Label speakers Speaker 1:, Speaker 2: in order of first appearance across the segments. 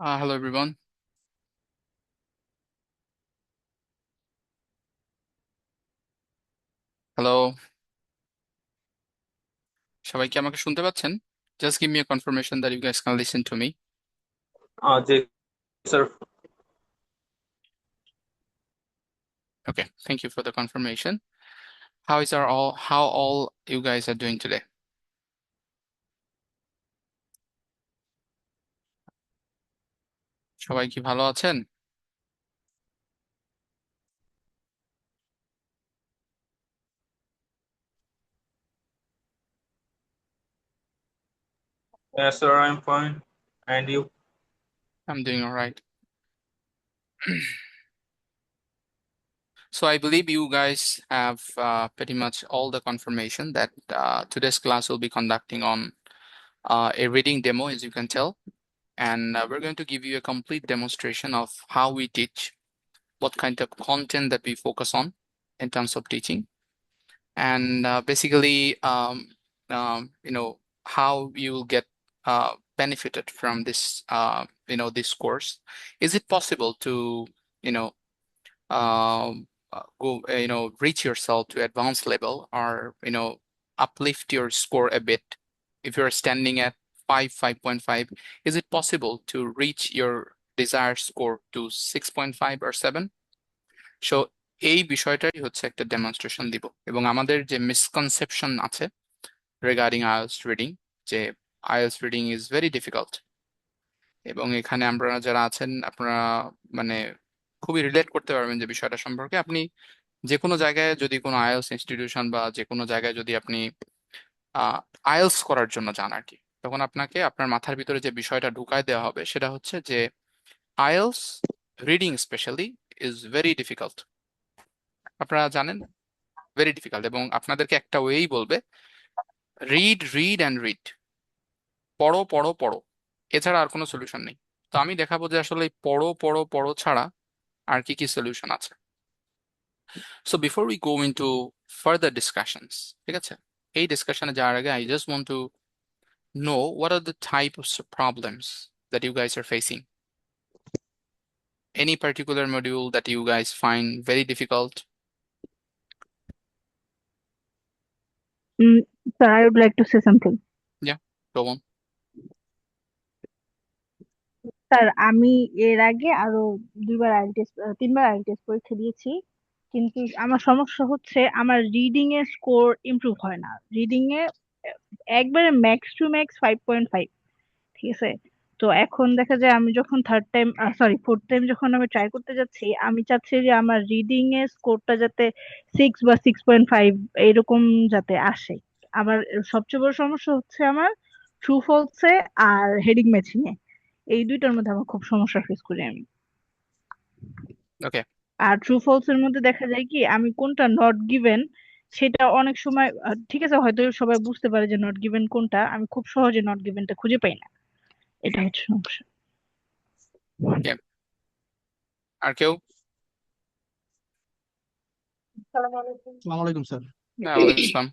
Speaker 1: Hello everyone. Hello, সবাই কি আমাকে শুনতে পাচ্ছেন? Just give me a confirmation that you guys can listen to me.
Speaker 2: Yes, sir.
Speaker 1: Okay, thank you for the confirmation. How all you guys are doing today? সবাই কি ভালো আছেন?
Speaker 2: Yes, sir, I'm fine. And you?
Speaker 1: I'm doing all right. So I believe you guys have pretty much all the confirmation that today's class will be conducting on a reading demo, as you can tell. And we're going to give you a complete demonstration of how we teach, what kind of content that we focus on in terms of teaching, and basically how you will get benefited from this this course. Is it possible to you know go reach yourself to advanced level, or uplift your score a bit? If you're standing at 5.5, is it possible to reach your desired score to 6.5 or 7? So এই বিষয়টাই হচ্ছে একটা demonstration দিব, এবং আমাদের যে misconception আছে regarding IELTS reading, যে IELTS reading is very difficult, এবং এখানে আমরা যারা আছেন আপনারা মানে খুবই রিলেট করতে পারবেন যে বিষয়টা সম্পর্কে। আপনি যে কোনো জায়গায় যদি কোনো আইএলটিএস ইনস্টিটিউশন বা যে কোনো জায়গায় যদি আপনি আইএলটিএস করার জন্য যান আর কি, তখন আপনাকে আপনার মাথার ভিতরে যে বিষয়টা ঢুকায় দেওয়া হবে সেটা হচ্ছে যে IELTS reading specially is very difficult. আপনারা জানেন, ভেরি ডিফিকাল্ট, এবং আপনাদেরকে একটা ওয়েই বলবে, রিড রিড অ্যান্ড রিড, পড়ো পড়ো পড়ো, এছাড়া আর কোনো সলিউশন নেই। তো আমি দেখাবো যে আসলে এই পড়ো পড়ো পড়ো ছাড়া আর কি কি সলিউশন আছে। So before we go into further discussions, ঠিক আছে, এই ডিসকাশনে যাওয়ার আগে I just want to know what are the type of problems that you guys are facing, any particular module that you guys find very difficult?
Speaker 3: Mm, Sir, I would like to say something.
Speaker 1: Yeah, go on.
Speaker 3: Sir, আমি এর আগে আরো তিনবার IELTS পরীক্ষা দিয়েছি, কিন্তু আমার সমস্যা হচ্ছে আমার রিডিং এ স্কোর ইমপ্রুভ হয় না। রিডিং এ একবারে ম্যাক্স টু ম্যাক্স 5.5, ঠিক আছে। তো এখন দেখা যায় আমি যখন ফোর্থ টাইম যখন আমি ট্রাই করতে যাচ্ছি, আমি চাচ্ছি যে আমার রিডিং এর স্কোরটা যাতে 6 বা 6.5 এরকম যাতে আসে। আমার সবচেয়ে বড় সমস্যা হচ্ছে আমার ট্রু ফলসে আর হেডিং ম্যাচিং এ, এই দুইটার মধ্যে আমার খুব সমস্যা ফেস করি আমি।
Speaker 1: Okay.
Speaker 3: আর ট্রু ফলস এর মধ্যে দেখা যায় কি আমি কোনটা নট গিভেন সেটা অনেক সময় ঠিক আছে, হয়তো সবাই বুঝতে পারে যে নট গিভেন কোনটা, আমি খুব সহজে নট গিভেনটা খুঁজে পাই না। এটা হচ্ছে সমস্যা।
Speaker 1: Yeah. আর কেউ?
Speaker 4: আসসালামু আলাইকুম স্যার।
Speaker 1: ওয়ালাইকুম আসসালাম।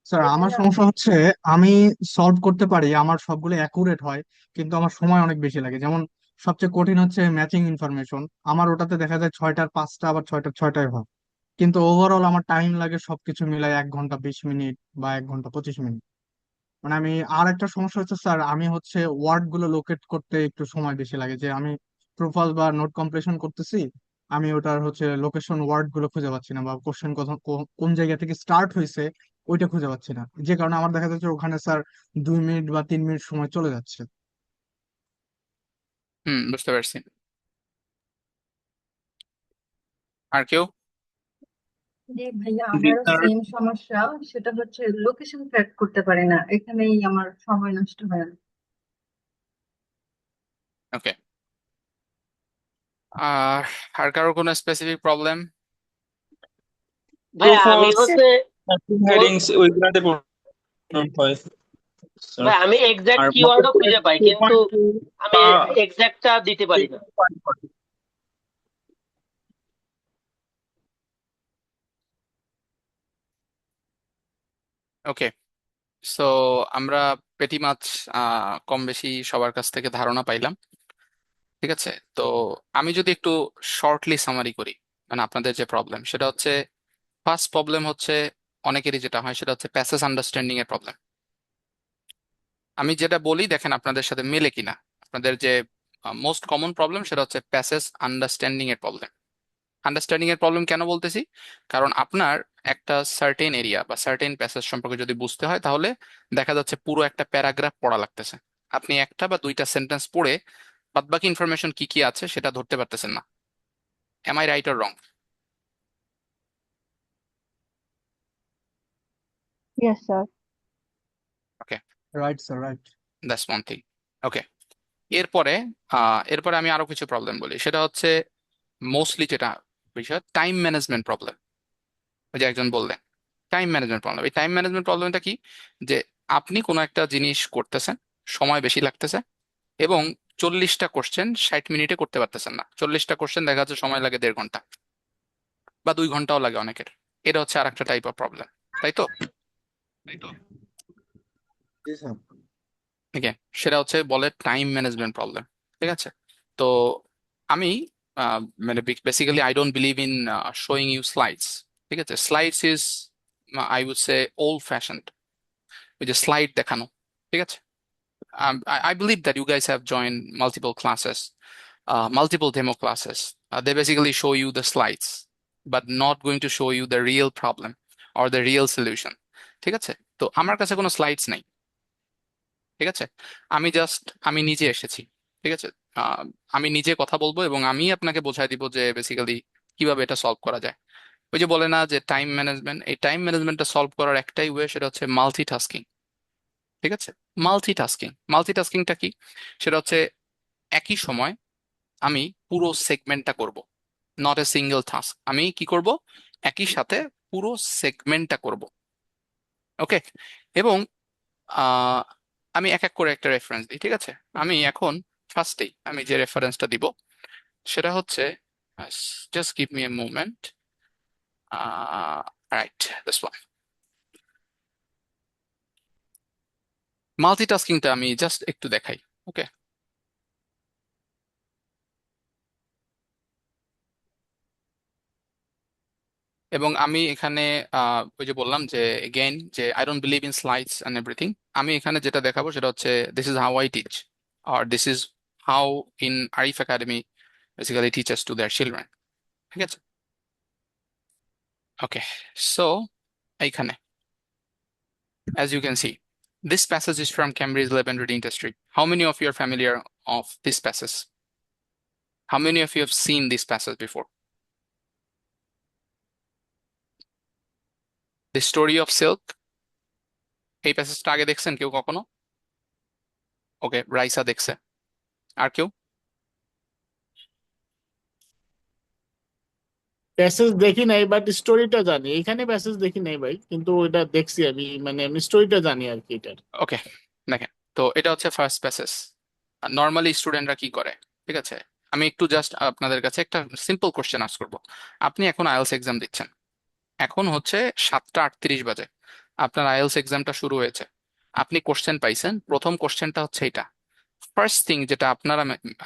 Speaker 4: স্যার, আমার সমস্যা হচ্ছে আমি সলভ করতে পারি, আমার সবগুলো অ্যাকুরেট হয়, কিন্তু আমার সময় অনেক বেশি লাগে। যেমন সবচেয়ে কঠিন হচ্ছে ম্যাচিং ইনফরমেশন, আমার ওটাতে দেখা যায় 6টার 5টা আবার 6টার 6টায় হয়, কিন্তু ওভারঅল আমার টাইম লাগে সবকিছু মিলাই 1 ঘন্টা 20 মিনিট বা 1 ঘন্টা 25 মিনিট। মানে আমি আর একটা সমস্যা হচ্ছে স্যার, আমি হচ্ছে ওয়ার্ড গুলো লোকেট করতে একটু সময় বেশি লাগে। যে আমি প্রোফাইল বা নোট কম্প্রেশন করতেছি, আমি ওটার হচ্ছে লোকেশন ওয়ার্ড গুলো খুঁজে পাচ্ছি না, বা কোশ্চেন কোন জায়গা থেকে স্টার্ট হয়েছে ওইটা খুঁজে পাচ্ছি না, যে কারণে আমার দেখা যাচ্ছে ওখানে স্যার 2 মিনিট বা 3 মিনিট সময় চলে যাচ্ছে।
Speaker 1: বুঝতে পারছি। আর কেউ?
Speaker 5: জি ভাইয়া,
Speaker 2: জি
Speaker 5: আমারও
Speaker 2: স্যার।
Speaker 5: সেম সমস্যা। সেটা হচ্ছে লোকেশন ট্র্যাক করতে পারি না, এখানেই আমার সময় নষ্ট হয়।
Speaker 1: ওকে। আর আর কারো কোনো স্পেসিফিক প্রবলেম?
Speaker 2: ট্রু
Speaker 6: ভাইয়া আমি
Speaker 2: ফলস
Speaker 6: হচ্ছে ও-
Speaker 2: হেডিংস ওইগুলাতে প্রবলেম হয় স্যার।
Speaker 6: ভাই আমি এক্সাক্ট
Speaker 2: আর
Speaker 6: কিওয়ার্ডও খুঁজে পাই, কিন্তু
Speaker 2: 2.2
Speaker 6: আমি
Speaker 2: বা
Speaker 6: এক্সাক্টটা দিতে পারি না।
Speaker 2: 6.5।
Speaker 1: ওকে, সো আমরা পেটি মাছ কম বেশি সবার কাছ থেকে ধারণা পাইলাম। ঠিক আছে, তো আমি যদি একটু শর্টলি সামারি করি, মানে আপনাদের যে প্রবলেম সেটা হচ্ছে, ফার্স্ট প্রবলেম হচ্ছে অনেকেরই যেটা হয় সেটা হচ্ছে প্যাসেজ আন্ডারস্ট্যান্ডিং এর প্রবলেম। আমি যেটা বলি দেখেন আপনাদের সাথে মেলে কিনা। আপনাদের যে মোস্ট কমন প্রবলেম সেটা হচ্ছে প্যাসেজ আন্ডারস্ট্যান্ডিং এর প্রবলেম। আন্ডারস্ট্যান্ডিং এর প্রবলেম কেন বলতেছি, কারণ আপনার একটা সার্টেন এরিয়া বা সার্টেন প্যাসেজ সম্পর্কে যদি বুঝতে হয় তাহলে দেখা যাচ্ছে পুরো একটা প্যারাগ্রাফ পড়া লাগতেছে। আপনি একটা বা দুইটা সেন্টেন্স পড়ে বাদবাকি ইনফরমেশন কি কি আছে সেটা ধরতে পারতেছেন না। Am I right or wrong?
Speaker 3: Yes sir.
Speaker 1: Okay,
Speaker 4: right sir, right.
Speaker 1: That's one thing. Okay, এরপরে এরপরে আমি আরো কিছু প্রবলেম বলি, সেটা হচ্ছে মোস্টলি যেটা বিষয় টাইম ম্যানেজমেন্ট প্রবলেম। ওই যে একজন বললেন টাইম ম্যানেজমেন্ট প্রবলেম। এই টাইম ম্যানেজমেন্ট প্রবলেমটা কি, যে আপনি কোনো একটা জিনিস করতেছেন, সময় বেশি লাগতেছে, এবং 40টা কোশ্চেন 60 মিনিটে করতে পারতেছেন না। 40টা কোশ্চেন দেখা যাচ্ছে সময় লাগে 1.5 ঘন্টা বা 2 ঘন্টাও লাগে অনেকের। এটা হচ্ছে আর একটা টাইপ অফ প্রবলেম, তাই তো?
Speaker 4: জি স্যার।
Speaker 1: ঠিক আছে, সেটা হচ্ছে বলে টাইম ম্যানেজমেন্ট প্রবলেম। ঠিক আছে, তো আমি মানে basically I don't believe in showing you slides. ঠিক আছে, slides is I would say old fashioned, ওই যে স্লাইড দেখানো। ঠিক আছে, I believe that you guys have joined multiple classes, multiple demo classes. They basically show you the slides, but not going to show you the real problem or the real solution. ঠিক আছে, তো আমার কাছে কোনো slides নাই। ঠিক আছে, আমি নিজে এসেছি। ঠিক আছে, আহ, আমি নিজে কথা বলবো এবং আমি আপনাকে বোঝাই দিব যে বেসিক্যালি কিভাবে এটা সলভ করা যায়। ওই যে বলে না যে টাইম ম্যানেজমেন্ট, এই টাইম ম্যানেজমেন্টটা সলভ করার একটাই ওয়ে, সেটা হচ্ছে মাল্টিটাস্কিং। ঠিক আছে, মাল্টিটাস্কিংটা কি, সেটা হচ্ছে একই সময় আমি পুরো সেগমেন্টটা করব, নট এ সিঙ্গেল টাস্ক। আমি কি করব, একই সাথে পুরো সেগমেন্টটা করব। ওকে, এবং আহ, আমি এক এক করে একটা রেফারেন্স দিই। ঠিক আছে, আমি এখন ফার্স্টেই আমি যে রেফারেন্সটা দিব সেটা হচ্ছে, just give me a movement, right, this one. মাল্টিটাস্কিংটা আমি জাস্ট একটু দেখাই। ওকে, এবং আমি এখানে ওই যে বললাম যে এগেইন যে I don't believe in slides and everything. আমি এখানে যেটা দেখাবো সেটা হচ্ছে this is how I teach, আর this is how in Arif academy basically teachers to their children. ঠিক আছে, ওকে, সো এইখানে as you can see, this passage is from Cambridge Lab and Reading Test. How many of you are familiar of this passage? How many of you have seen this passage before? The Story of Silk, এই প্যাসেজটা আগে দেখছেন কেউ কখনো? ওকে, রাইসা দেখছে, আর কেউ?
Speaker 7: Passage দেখি নাই, but স্টোরিটা জানি। এখানে প্যাসেজ দেখি নাই ভাই, কিন্তু এটা দেখছি আমি, মানে আমি স্টোরিটা জানি আর কি এটার।
Speaker 1: ওকে, দেখেন, তো এটা হচ্ছে ফার্স্ট প্যাসেজ। নর্মালি স্টুডেন্টরা কি করে, ঠিক আছে, আমি একটু জাস্ট আপনাদের কাছে একটা সিম্পল কোশ্চেন আস্ক করবো। আপনি এখন আইএলস এক্সাম দিচ্ছেন, এখন হচ্ছে 7টা 38 বাজে, আপনার আইএলস এক্সামটা শুরু হয়েছে, আপনি কোশ্চেন পাইছেন, প্রথম কোশ্চেনটা হচ্ছে এটা। ফার্স্ট থিং যেটা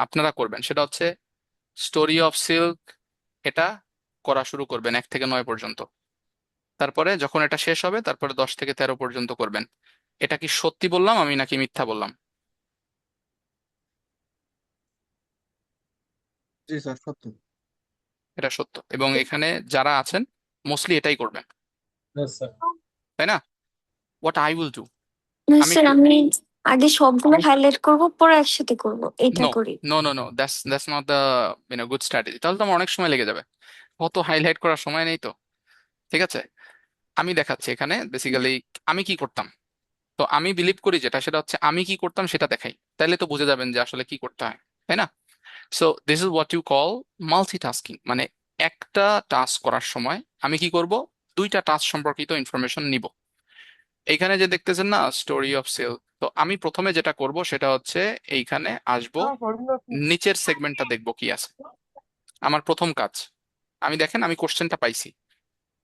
Speaker 1: আপনারা করবেন সেটা হচ্ছে স্টোরি অফ সিল্ক, এটা করা শুরু করবেন 1 থেকে 9 পর্যন্ত। তারপরে যখন এটা শেষ হবে তারপরে 10 থেকে 13 পর্যন্ত করবেন। এটা কি সত্যি বললাম আমি নাকি মিথ্যা বললাম?
Speaker 4: জি স্যার, সত্য।
Speaker 1: এটা সত্য, এবং এখানে যারা আছেন মোস্টলি এটাই করবেন,
Speaker 2: Yes, sir.
Speaker 1: তাই না? হোয়াট আই উইল ডু,
Speaker 8: না
Speaker 1: আমি
Speaker 8: স্যার,
Speaker 1: একটু,
Speaker 8: আমি আগে সবগুলো হাইলাইট করব, পরে একসাথে করব, এটা
Speaker 1: নো
Speaker 8: করি।
Speaker 1: No, that's not the good strategy, তাহলে তো আমার অনেক সময় লেগে যাবে, অত হাইলাইট করার সময় নেই তো। ঠিক আছে, আমি দেখাচ্ছি এখানে বেসিক্যালি আমি কি করতাম। তো আমি বিলিভ করি যেটা সেটা হচ্ছে আমি কি করতাম সেটা দেখাই, তাইলে তো বুঝে যাবেন যে আসলে কি করতে হয়, তাই না? So this is what you call multitasking, মানে একটা টাস্ক করার সময় আমি কি করব, দুইটা টাস্ক সম্পর্কিত ইনফরমেশন নিব। এইখানে যে দেখতেছেন না স্টোরি অফ সেল, তো আমি প্রথমে যেটা করব সেটা হচ্ছে এইখানে আসবো, নিচের সেগমেন্টটা দেখবো কি আছে। আমার প্রথম কাজ, আমি দেখেন আমি কোশ্চেনটা পাইছি,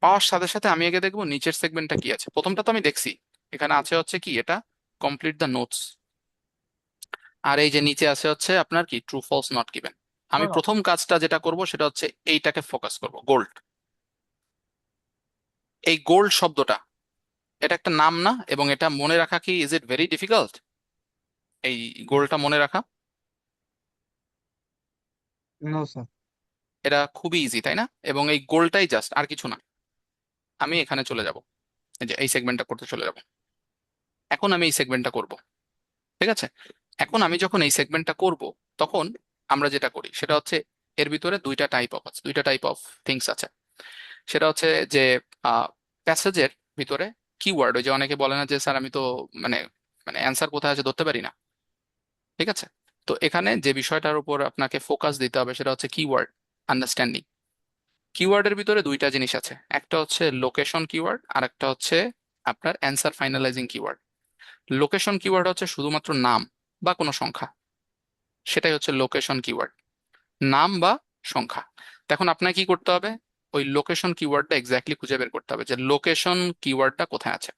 Speaker 1: পাওয়ার সাথে সাথে আমি আগে দেখবো নিচের সেগমেন্টটা কি আছে। প্রথমটা তো আমি দেখছি, এখানে আছে হচ্ছে কি এটা কমপ্লিট দ্য নোটস। আর এই যে নিচে আছে হচ্ছে আপনার কি ট্রু ফলস নট গিভেন। আমি প্রথম কাজটা যেটা করব সেটা হচ্ছে এইটাকে ফোকাস করব, গোল্ড। এই গোল্ড শব্দটা, এটা একটা নাম না? এবং এটা মনে রাখা কি ইজ ইট ভেরি ডিফিকাল্ট? এই গোল্ডটা মনে রাখা
Speaker 4: নো স্যার।
Speaker 1: এটা খুবই ইজি, তাই না? এবং এই গোলটাই জাস্ট, আর কিছু না। আমি এখানে চলে যাব, এই যে এই সেগমেন্টটা করতে চলে যাব। এখন আমি এই সেগমেন্টটা করব, ঠিক আছে? এখন আমি যখন এই সেগমেন্টটা করব, তখন আমরা যেটা করি সেটা হচ্ছে এর ভিতরে দুইটা টাইপ অফ থিংস আছে। সেটা হচ্ছে যে প্যাসেজের ভিতরে কিওয়ার্ড, ওই যে অনেকে বলে না যে স্যার আমি তো মানে মানে অ্যান্সার কোথায় আছে ধরতে পারি না, ঠিক আছে? তো এখানে যে বিষয়টার উপর আপনাকে ফোকাস দিতে হবে সেটা হচ্ছে কিওয়ার্ড আন্ডারস্ট্যান্ডিং। কিওয়ার্ডের ভিতরে দুইটা জিনিস আছে, একটা হচ্ছে লোকেশন কিওয়ার্ড আর একটা হচ্ছে আপনার answer finalising keyword. Location keyword হচ্ছে শুধুমাত্র নাম বা কোনো সংখ্যা, সেটাই হচ্ছে লোকেশন কিওয়ার্ড, নাম বা সংখ্যা। এখন আপনাকে কি করতে হবে? ওই লোকেশন কিওয়ার্ডটা এক্স্যাক্টলি খুঁজে বের করতে হবে যে লোকেশন কিওয়ার্ডটা কোথায় আছে।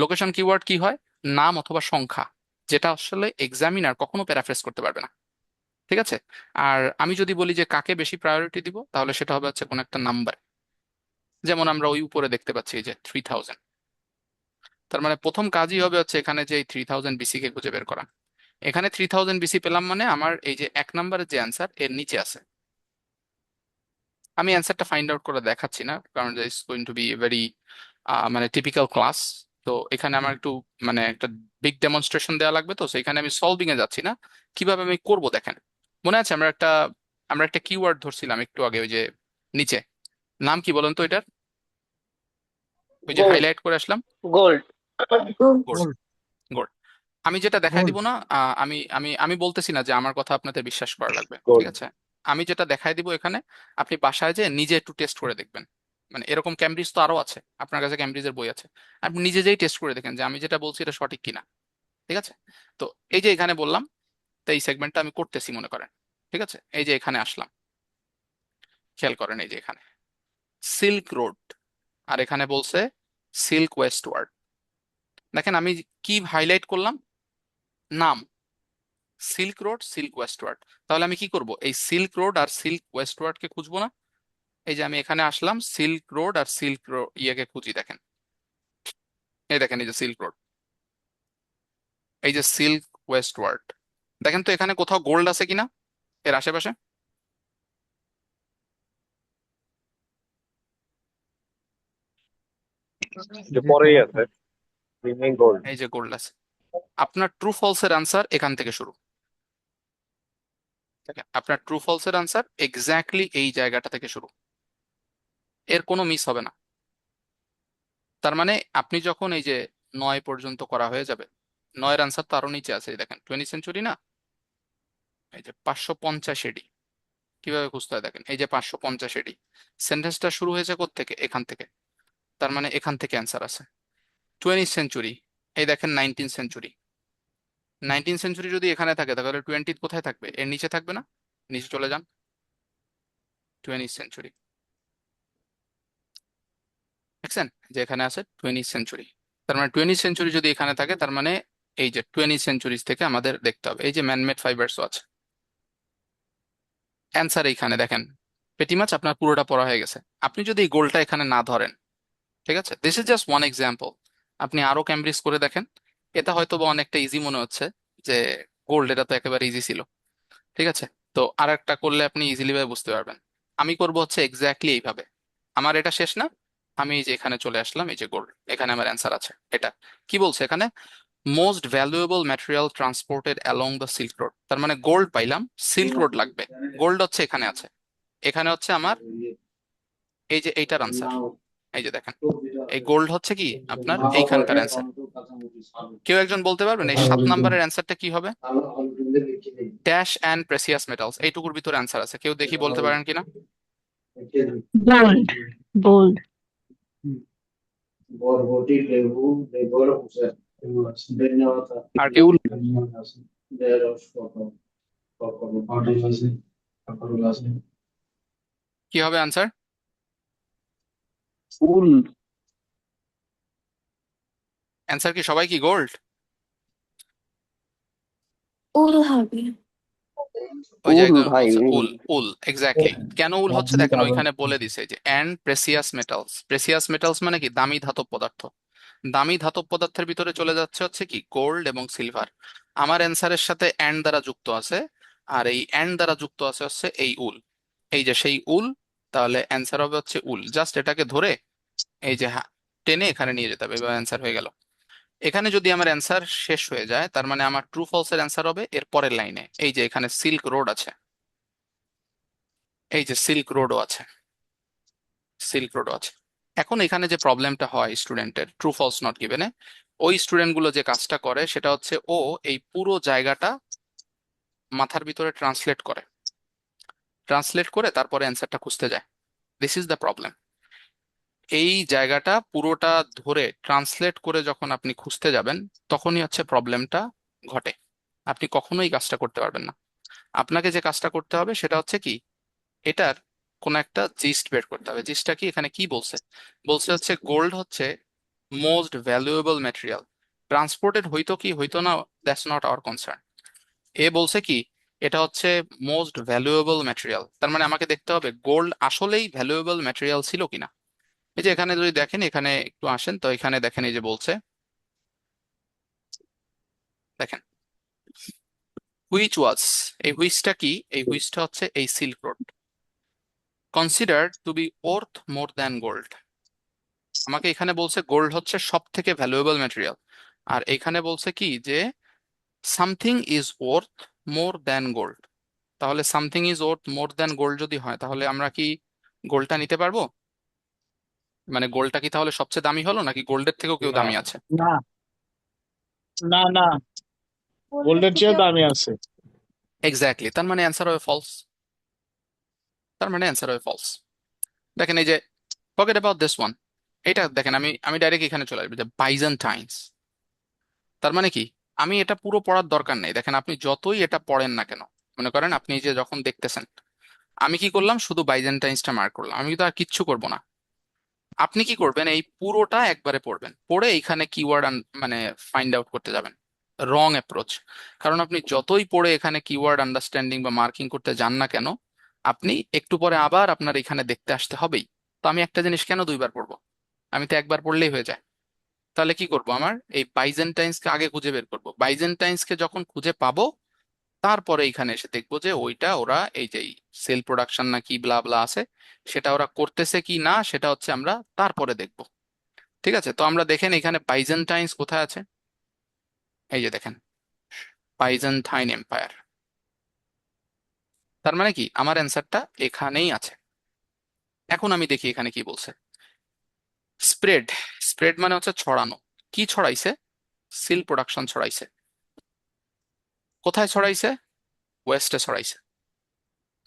Speaker 1: লোকেশন কিওয়ার্ড কি হয়? নাম অথবা সংখ্যা, যেটা আসলে এক্সামিনার কখনো প্যারাফ্রেজ করতে পারবে না, ঠিক আছে? আর আমি যদি বলি যে কাকে বেশি প্রায়োরিটি দিব, তাহলে সেটা হবে হচ্ছে কোনো একটা নাম্বার। যেমন আমরা ওই উপরে দেখতে পাচ্ছি এই যে 3000, তার মানে প্রথম কাজই হবে হচ্ছে এখানে যে এই 3000 বিসি কে খুঁজে বের করা। এখানে 3000 বিসি পেলাম মানে আমার এই যে এক নম্বরের যে অ্যান্সার এর নিচে আছে। আমি অ্যান্সারটা ফাইন্ড আউট করে দেখাচ্ছি না, কারণ it's going to be very মানে টিপিক্যাল ক্লাস। তো এখানে আমার একটু মানে একটা বিগ ডেমনস্ট্রেশন দেওয়া লাগবে, তো সেখানে আমি সলভিং এ যাচ্ছি না, কিভাবে আমি করব দেখেন। মনে আছে আমরা একটা কিওয়ার্ড ধরছিলাম একটু আগে, ওই যে নিচে, নাম কি বলেন তো এটার? ওই যে
Speaker 6: গোল্ড।
Speaker 1: হাইলাইট করে আসলাম,
Speaker 6: গোল্ড।
Speaker 1: গোল্ড।
Speaker 4: গোল্ড।
Speaker 1: গোল্ড। আমি যেটা দেখাই
Speaker 4: গোল্ড।
Speaker 1: দিব না, আমি আমি আমি বলতেছি না যে আমার কথা আপনাদের বিশ্বাস করা লাগবে, ঠিক
Speaker 2: গোল্ড।
Speaker 1: আছে? আমি যেটা দেখাই দিব এখানে, আপনি বাসায় যে নিজে একটু টেস্ট করে দেখবেন। মানে এরকম ক্যামব্রিজ তো আরো আছে, আপনার কাছে ক্যামব্রিজের বই আছে, আপনি নিজে যেই টেস্ট করে দেখেন যে আমি যেটা বলছি এটা সঠিক কিনা, ঠিক আছে? তো এই যে এখানে বললাম, তো এই সেগমেন্টটা আমি করতেছি মনে করেন, ঠিক আছে? এই যে এখানে আসলাম, খেয়াল করেন এই যে এখানে সিল্ক রোড, আর এখানে বলছে সিল্ক ওয়েস্টওয়ার্ড। দেখেন আমি কি হাইলাইট করলাম? নাম, সিল্ক রোড, সিল্ক ওয়েস্টওয়ার্ড। তাহলে আমি কি করব? এই সিল্ক রোড আর সিল্ক ওয়েস্টওয়ার্ড কে খুঁজবো না? এই যে আমি এখানে আসলাম, সিল্ক রোড আর সিল্ক ইয়েকে খুঁজি, দেখেন এই দেখেন এই যে সিল্ক রোড, এই যে সিল্ক ওয়েস্টওয়ার্ড। দেখেন তো এখানে কোথাও গোল্ড আছে কিনা এর আশেপাশে?
Speaker 2: যে পরেই আছে রিমেইন গোল্ড।
Speaker 1: এই যে গোল্ড আছে। আপনার ট্রু ফলস এর আনসার এখান থেকে শুরু, দেখেন আপনার ট্রু ফলস এর আনসার এক্স্যাক্টলি এই জায়গাটা থেকে শুরু, এর কোনো মিস হবে না। তার মানে আপনি যখন এই যে 9 পর্যন্ত করা হয়ে যাবে, 9 এর আনসার তো আরো নিচে আছে, এই দেখেন 20 সেঞ্চুরি না, এই যে 550 এডি। কিভাবে খুঁজতে হয় দেখেন, এই যে 550 এডি, সেন্টেন্সটা শুরু হয়েছে কোত্থেকে? এখান থেকে, তার মানে এখান থেকে অ্যান্সার আছে। 20 সেঞ্চুরি, এই দেখেন 19 সেঞ্চুরি। 19 সেঞ্চুরি যদি এখানে থাকে তাহলে 20 কোথায় থাকবে? এর নিচে থাকবে না? নিচে চলে যান, 20 সেঞ্চুরি, দেখছেন যে এখানে আছে 20 সেঞ্চুরি। তার মানে 20 সেঞ্চুরি যদি এখানে থাকে, তার মানে এই যে 20 সেঞ্চুরিজ থেকে আমাদের দেখতে হবে। এই যে ম্যানমেড ফাইবারসও আছে, অ্যান্সার এইখানে দেখেন, পেটি মাছ আপনার পুরোটা পড়া হয়ে গেছে। আপনি যদি এই গোলটা এখানে না ধরেন, ঠিক আছে, this is just one example, আপনি আরো ক্যামব্রিজ করে দেখেন। এটা হয়তো বা অনেকটা ইজি মনে হচ্ছে যে গোল্ড, এটা তো একেবারে ইজি ছিল, ঠিক আছে? তো আর একটা করলে আপনি ইজিলি ভাবে বুঝতে পারবেন। আমি করব হচ্ছে এক্স্যাক্টলি এইভাবে। আমার এটা শেষ না, আমি এই যে এখানে চলে আসলাম, এই যে গোল্ড, এখানে আমার অ্যান্সার আছে। এটা কি বলছে এখানে? Most valuable material transported along the silk road. তার মানে গোল্ড পাইলাম, সিল্ক রোড লাগবে, গোল্ড হচ্ছে এখানে আছে। এখানে হচ্ছে আমার এই যে এইটার আনসার, এই যে দেখেন এই গোল্ড হচ্ছে কি আপনার এইখানকার অ্যান্সার। কেউ একজন বলতে পারবেন এই 7 নাম্বারের অ্যান্সারটা কি হবে? ড্যাশ অ্যান্ড প্রেসিয়াস মেটালস, এইটুকুর ভিতরে অ্যান্সার আছে, কেউ দেখি বলতে পারেন কিনা?
Speaker 3: গোল্ড। গোল্ড।
Speaker 1: আর কেউ? কি হবে অ্যান্সার?
Speaker 6: ফুল।
Speaker 1: অ্যান্সার কি সবাই কি গোল্ড?
Speaker 8: উল হবে।
Speaker 1: ওই যে
Speaker 9: উল
Speaker 1: একদম
Speaker 9: ভাই।
Speaker 1: বলছে উল, উল এক্স্যাক্টলি। কেন উল হচ্ছে দেখেন ওইখানে বলে দিছে যে and precious metals. Precious metals মানে কি, দামি ধাতব পদার্থ। দামি ধাতব পদার্থের ভিতরে চলে যাচ্ছে হচ্ছে কি গোল্ড এবং সিলভার। আমার অ্যান্সারের সাথে অ্যান্ড দ্বারা যুক্ত আছে, আর এই অ্যান্ড দ্বারা যুক্ত আছে হচ্ছে এই উল। এই যে সেই উল, তাহলে অ্যান্সার হবে হচ্ছে উল। জাস্ট এটাকে ধরে এই যে টেনে এখানে নিয়ে যেতে হবে, এবার অ্যান্সার হয়ে গেল। এখানে যদি আমার অ্যান্সার শেষ হয়ে যায়, তার মানে আমার ট্রু ফলস এর অ্যান্সার হবে এর পরের লাইনে। এই যে এখানে সিল্ক রোড আছে, এই যে সিল্ক রোডও আছে, সিল্ক রোডও আছে। এখন এখানে যে প্রবলেমটা হয় স্টুডেন্টের ট্রু ফলস নট গিভেনে, ওই স্টুডেন্টগুলো যে কাজটা করে সেটা হচ্ছে ও এই পুরো জায়গাটা মাথার ভিতরে ট্রান্সলেট করে, ট্রান্সলেট করে তারপরে অ্যান্সারটা খুঁজতে যায়। This is the problem. এই জায়গাটা পুরোটা ধরে ট্রান্সলেট করে যখন আপনি খুঁজতে যাবেন, তখনই হচ্ছে প্রবলেমটা ঘটে। আপনি কখনোই কাজটা করতে পারবেন না। আপনাকে যে কাজটা করতে হবে সেটা হচ্ছে কি, এটার কোন একটা জিস্ট বের করতে হবে। জিস্টটা কি, এখানে কি বলছে, বলছে হচ্ছে গোল্ড হচ্ছে মোস্ট ভ্যালুয়েবল ম্যাটেরিয়াল। ট্রান্সপোর্টেড হইতো কি হইতো না, দ্যাটস নট আওয়ার কনসার্ন। এ বলছে কি, এটা হচ্ছে মোস্ট ভ্যালুয়েবল ম্যাটেরিয়াল। তার মানে আমাকে দেখতে হবে গোল্ড আসলেই ভ্যালুয়েবল ম্যাটেরিয়াল ছিল কিনা। এই যে এখানে যদি দেখেন, এখানে একটু আসেন তো, এখানে দেখেন এই যে বলছে, দেখেন হুইচ ওয়াজ, এই হুইচটা কি, এই হুইচটা হচ্ছে এই silk road, considered to be worth more than gold. আমাকে এখানে বলছে গোল্ড হচ্ছে সব থেকে ভ্যালুয়েবল ম্যাটেরিয়াল, আর এখানে বলছে কি যে something is worth more than gold. তাহলে something is worth more than gold যদি হয়, তাহলে আমরা কি গোল্ডটা নিতে পারবো? মানে গোল্ডটা কি তাহলে সবচেয়ে দামি হলো, নাকি গোল্ডের থেকেও কেউ দামি আছে?
Speaker 7: না না না, গোল্ডের চেয়েও দামি আছে।
Speaker 1: এক্স্যাক্টলি, তার মানে অ্যান্সার হবে ফলস। তার মানে অ্যান্সার হবে ফলস। দেখেন এই যে ফরগেট অ্যাবাউট দিস ওয়ান, এটা দেখেন, আমি আমি ডাইরেক্ট এখানে চলে আসবো যে বাইজেন্টাইন্স। তার মানে কি, আমি এটা পুরো পড়ার দরকার নেই। দেখেন আপনি যতই এটা পড়েন না কেন, মনে করেন আপনি এই যে যখন দেখতেছেন, আমি কি করলাম, শুধু বাইজেন্টাইন্সটা মার্ক করলাম, আমি তো আর কিচ্ছু করব না। আপনি কি করবেন, এই পুরোটা একবারে পড়বেন, পড়ে এইখানে কিওয়ার্ড মানে ফাইন্ড আউট করতে যাবেন। রং অ্যাপ্রোচ। কারণ আপনি যতই পড়ে এখানে কিওয়ার্ড আন্ডারস্ট্যান্ডিং বা মার্কিং করতে যান না কেন, আপনি একটু পরে আবার আপনার এখানে দেখতে আসতে হবেই। তো আমি একটা জিনিস কেন দুইবার পড়বো, আমি তো একবার পড়লেই হয়ে যায়। তাহলে কি করব, আমার এই বাইজেন্টাইন্সকে আগে খুঁজে বের করব। বাইজেন্টাইন্সকে যখন খুঁজে পাবো, তারপরে এখানে এসে দেখবো যে ওইটা ওরা এই যে সেল প্রোডাকশন না কি ব্লা ব্লা আছে, সেটা ওরা করতেছে কি না, সেটা হচ্ছে আমরা তারপরে দেখব। ঠিক আছে, তো আমরা দেখেন এখানে বাইজেন্টাইন্স কোথায় আছে, এই যে দেখেন বাইজেন্টাইন এম্পায়ার। তার মানে কি, আমার অ্যান্সারটা এখানেই আছে। এখন আমি দেখি এখানে কি বলছে। স্প্রেড, স্প্রেড মানে হচ্ছে ছড়ানো। কি ছড়াইছে, সিল প্রোডাকশন ছড়াইছে। কোথায় ছড়াইছে, ওয়েস্টে ছড়াইছে।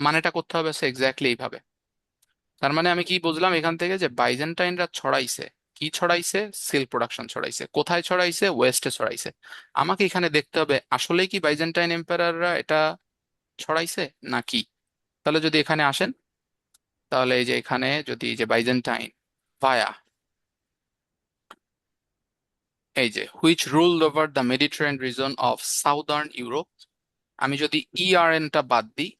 Speaker 1: মানেটা করতে হবে সে এক্স্যাক্টলি এইভাবে। তার মানে আমি কি বুঝলাম এখান থেকে, যে বাইজেন্টাইনরা ছড়াইছে, কি ছড়াইছে, সিল্ক প্রোডাকশন ছড়াইছে। কোথায় ছড়াইছে, ওয়েস্টে ছড়াইছে। আমাকে এখানে দেখতে হবে আসলেই কি বাইজেন্টাইন এম্পায়াররা এটা ছড়াইছে নাকি। তাহলে যদি এখানে আসেন, তাহলে এই যে এখানে যদি এই যে বাইজেন্টাইন ভায়া, এই যে which ruled over the Mediterranean reason of southern Europe, আমি যদি ইআরএনটা বাদ দিই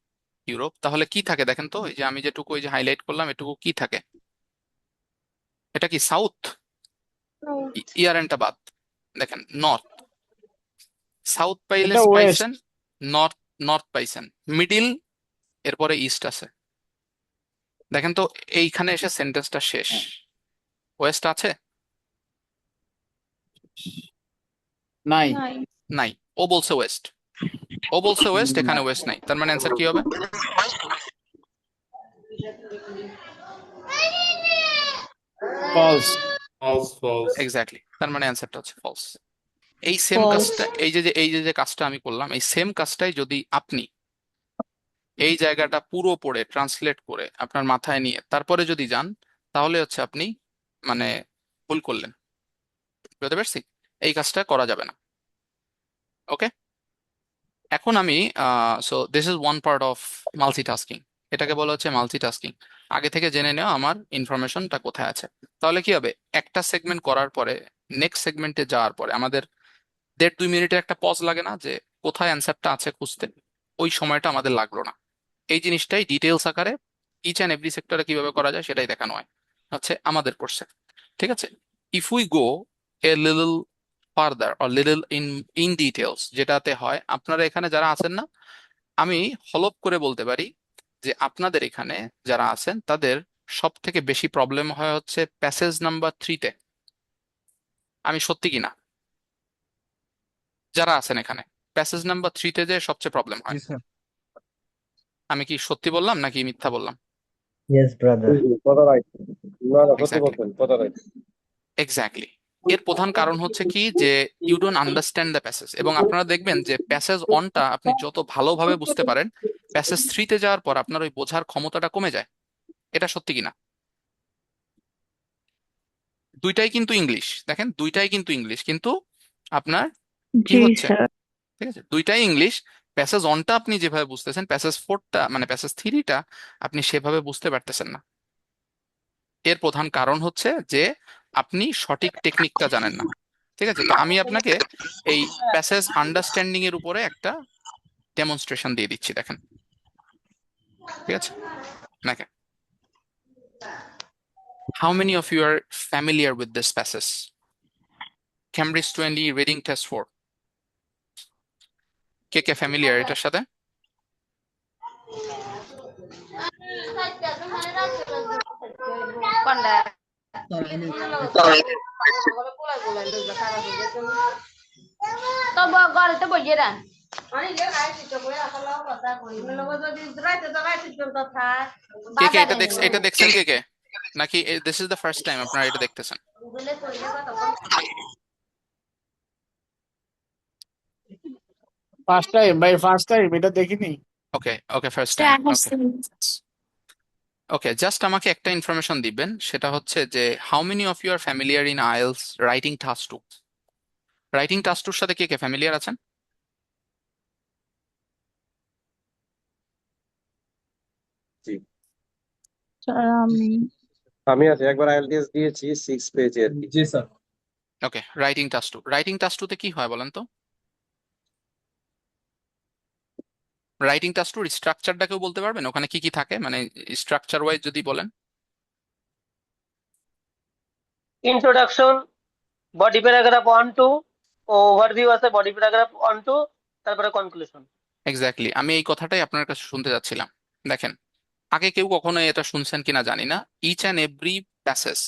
Speaker 1: ইউরোপ, তাহলে কি থাকে দেখেন তো, এই যে আমি যেটুকু এই যে হাইলাইট করলাম এটুকু কি থাকে, এটা কি সাউথ, ইআরএনটা বাদ, দেখেন নর্থ। সাউথ পাইলে
Speaker 7: এটা ওয়েস্ট।
Speaker 1: পাইছেন, নর্থ, নর্থ পাইছেন, মিডিল, এরপরে ইস্ট আছে। দেখেন তো এইখানে এসে সেন্টেন্সটা শেষ, ওয়েস্ট আছে
Speaker 7: নাই।
Speaker 1: নাই, ও বলছে ওয়েস্ট, ও বলছে ওয়েস্ট, এখানে ওয়েস্ট নাই। তার মানে অ্যান্সার কি হবে,
Speaker 7: ফলস।
Speaker 1: এক্স্যাক্টলি, তার মানে অ্যান্সারটা হচ্ছে ফলস। এই সেম
Speaker 8: False.
Speaker 1: কাজটা, এই যে কাজটা আমি করলাম, এই সেম কাজটাই যদি আপনি এই জায়গাটা পুরো পড়ে ট্রান্সলেট করে আপনার মাথায় নিয়ে তারপরে যদি যান, তাহলে হচ্ছে আপনি মানে ভুল করলেন। বুঝতে পারছি, এই কাজটা করা যাবে না। ওকে, এখন আমি so this is one part of multitasking. এটাকে বলা হচ্ছে মাল্টিটাস্কিং। আগে থেকে জেনে নেওয়া আমার ইনফরমেশনটা কোথায় আছে। তাহলে কি হবে, একটা সেগমেন্ট করার পরে নেক্সট সেগমেন্টে যাওয়ার পরে আমাদের 1.5-2 মিনিটের একটা পজ লাগে না, যে কোথায় অ্যান্সারটা আছে খুঁজতে ওই সময়টা আমাদের লাগলো না। এই জিনিসটাই ডিটেলস আকারে ইচ অ্যান্ড এভরি সেক্টরে কিভাবে করা যায় সেটাই দেখানো হয় হচ্ছে আমাদের কোর্সে। ঠিক আছে, if we go a little further or little in details, যেটাতে হয় আপনারা এখানে যারা আছেন না, আমি হলপ করে বলতে পারি যে আপনাদের এখানে যারা আছেন তাদের সব থেকে বেশি প্রবলেম হয় হচ্ছে প্যাসেজ নাম্বার 3-তে। আমি সত্যি কিনা যারা আছেন এখানে প্যাসেজ নাম্বার 3-তে যে সবচেয়ে প্রবলেম
Speaker 4: জি
Speaker 1: হয়,
Speaker 4: স্যার।
Speaker 1: আমি কি সত্যি বললাম নাকি মিথ্যা বললাম?
Speaker 9: Yes, brother.
Speaker 10: কথা রাইট, না না সত্যি
Speaker 1: এক্স্যাক্টলি,
Speaker 10: বলছেন, কথা রাইট।
Speaker 1: এক্স্যাক্টলি। এর প্রধান কারণ হচ্ছে কি যে you don't understand the passage, এবং আপনারা দেখবেন যে প্যাসেজ অনটা আপনি যত ভালোভাবে বুঝতে পারেন প্যাসেজ 3-তে যাওয়ার পর আপনার ওই বোঝার ক্ষমতাটা কমে যায়। এটা সত্যি কিনা? দুইটাই কিন্তু ইংলিশ, দেখেন দুইটাই কিন্তু ইংলিশ, কিন্তু আপনার কি
Speaker 3: জি
Speaker 1: হচ্ছে,
Speaker 3: স্যার।
Speaker 1: ঠিক আছে, দুইটাই ইংলিশ। প্যাসেজ অনটা আপনি যেভাবে বুঝতেছেন প্যাসেজ 4টা মানে প্যাসেজ 3টা আপনি সেভাবে বুঝতে পারতেছেন না। এর প্রধান কারণ হচ্ছে যে আপনি সঠিক টেকনিকটা জানেন না। ঠিক আছে, তো আমি আপনাকে এই প্যাসেজ আন্ডারস্ট্যান্ডিং এর উপরে একটা ডেমনস্ট্রেশন দিয়ে দিচ্ছি, দেখেন। ঠিক আছে, দেখেন, how many of you are familiar with this passage? Cambridge 20 reading test 4, কে কে ফ্যামিলিয়ার এটার সাথে? কে কে এটা দেখছেন কে কে, নাকি this is the first time আপনারা এটা দেখতেছেন?
Speaker 7: ফার্স্ট টাইম ভাই, ফার্স্ট টাইম এটা দেখিনি।
Speaker 1: ওকে ওকে, ফার্স্ট
Speaker 8: এটা
Speaker 1: টাইম, ওকে
Speaker 8: আসছে।
Speaker 1: ওকে। জাস্ট আমাকে একটা ইনফরমেশন দিবেন, সেটা হচ্ছে যে how many of you are familiar in IELTS writing task 2? Writing task 2 সাথে কে কে ফ্যামিলিয়ার আছেন?
Speaker 10: জি,
Speaker 3: স্যার আমি
Speaker 10: আমি আছি, একবার আইএলটিএস দিয়েছি 6 পেজে আর কি।
Speaker 2: জি স্যার।
Speaker 1: ওকে, রাইটিং টাস্ক 2, রাইটিং টাস্ক 2-তে কি হয় বলেন তো? রাইটিং টাস্ক 2 স্ট্রাকচারটা কেউ বলতে পারবেন ওখানে কি কি থাকে, মানে স্ট্রাকচার ওয়াইজ যদি বলেন।
Speaker 6: ইন্ট্রোডাকশন, বডি প্যারাগ্রাফ 1-2, ওভারভিউ আছে বডি প্যারাগ্রাফ 1-2, তারপরে কনক্লুশন।
Speaker 1: এক্স্যাক্টলি, আমি এই কথাটাই আপনার কাছে শুনতে যাচ্ছিলাম। দেখেন, আগে কেউ কখনো এটা শুনছেন কিনা জানি না, each and every passage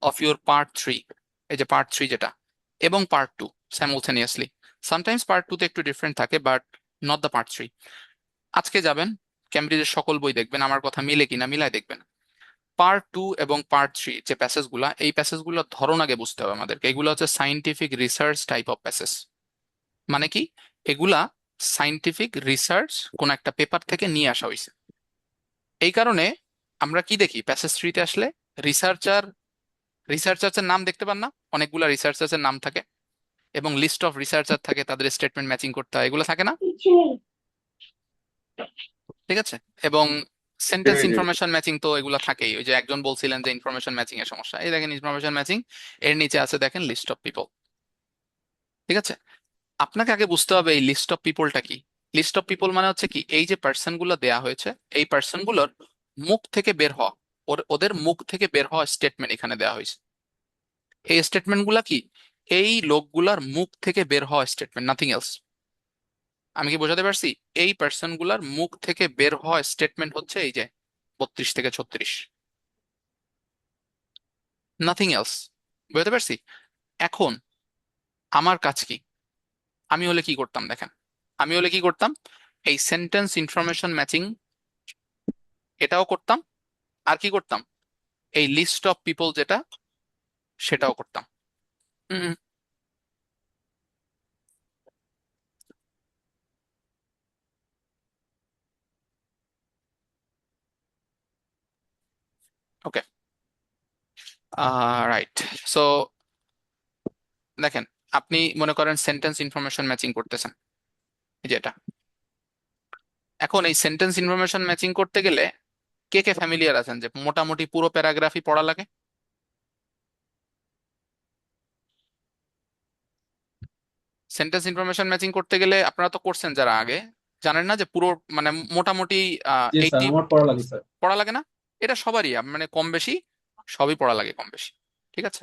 Speaker 1: of your part 3, এই যে পার্ট 3 যেটা, এবং পার্ট 2 স্যামুলটেনিয়াসলি, সামটাইমস পার্ট 2-তে একটু ডিফারেন্ট থাকে বাট নট দ্য পার্ট 3। আজকে যাবেন ক্যামব্রিজের সকল বই দেখবেন, আমার কথা মিলে কিনা মিলায় দেখবেন। পার্ট 2 এবং পার্ট 3 যে প্যাসেজগুলা, এই প্যাসেজগুলোর ধরন আগে বুঝতে হবে আমাদেরকে। এগুলো হচ্ছে scientific research type of passage. মানে কি, এগুলা সাইন্টিফিক রিসার্চ কোন একটা পেপার থেকে নিয়ে আসা হয়েছে। এই কারণে আমরা কি দেখি প্যাসেজ 3-তে আসলে রিসার্চার্সের নাম দেখতে পান না, অনেকগুলা রিসার্চার্সের নাম থাকে এবং লিস্ট অফ রিসার্চার থাকে, তাদের স্টেটমেন্ট ম্যাচিং করতে হয়, এগুলো থাকে না? ঠিক আছে, এবং সেন্টেন্স
Speaker 10: জি, জি।
Speaker 1: ইনফরমেশন ম্যাচিং তো এগুলো থাকেই। ওই যে একজন বলছিলেন যে ইনফরমেশন ম্যাচিং এর সমস্যা, এই দেখেন ইনফরমেশন ম্যাচিং, এর নিচে আছে দেখেন লিস্ট অফ পিপল। ঠিক আছে, আপনাকে আগে বুঝতে হবে এই লিস্ট অফ পিপলটা কি। লিস্ট অফ পিপল মানে হচ্ছে কি, এই যে পার্সন গুলো দেয়া হয়েছে এই পার্সন গুলোর মুখ থেকে বের হওয়া, ওদের মুখ থেকে বের হওয়া স্টেটমেন্ট এখানে দেওয়া হয়েছে। এই স্টেটমেন্ট গুলা কি, এই লোকগুলার মুখ থেকে বের হওয়া স্টেটমেন্ট, নাথিং এলস। আমি কি বোঝাতে পারছি? এই পার্সন গুলার মুখ থেকে বের হওয়া স্টেটমেন্ট হচ্ছে এই যে 32 থেকে 36, নাথিং এলস। বুঝতে পারছি? এখন আমার কাজ কি, আমি হলে কি করতাম দেখেন, আমি হলে কি করতাম, এই সেন্টেন্স ইনফরমেশন ম্যাচিং এটাও করতাম, আর কি করতাম, এই লিস্ট অফ পিপল যেটা সেটাও করতাম। ওকে, রাইট। সো দেখেন, আপনি মনে করেন সেন্টেন্স ইনফরমেশন ম্যাচিং করতেছেন, এই যে এটা। এখন এই সেন্টেন্স ইনফরমেশন ম্যাচিং করতে গেলে কে কে ফ্যামিলিয়ার আছেন যে মোটামুটি পুরো প্যারাগ্রাফই পড়া লাগে? সেন্টেন্স ইনফরমেশন ম্যাচিং করতে গেলে আপনারা তো করছেন যারা আগে, জানেন না যে পুরো মানে মোটামুটি
Speaker 2: জি স্যার
Speaker 1: 80
Speaker 2: আমার পড়া লাগে স্যার।
Speaker 1: পড়া লাগে না? এটা সবারই মানে কম বেশি সবই পড়া লাগে কম বেশি, ঠিক আছে?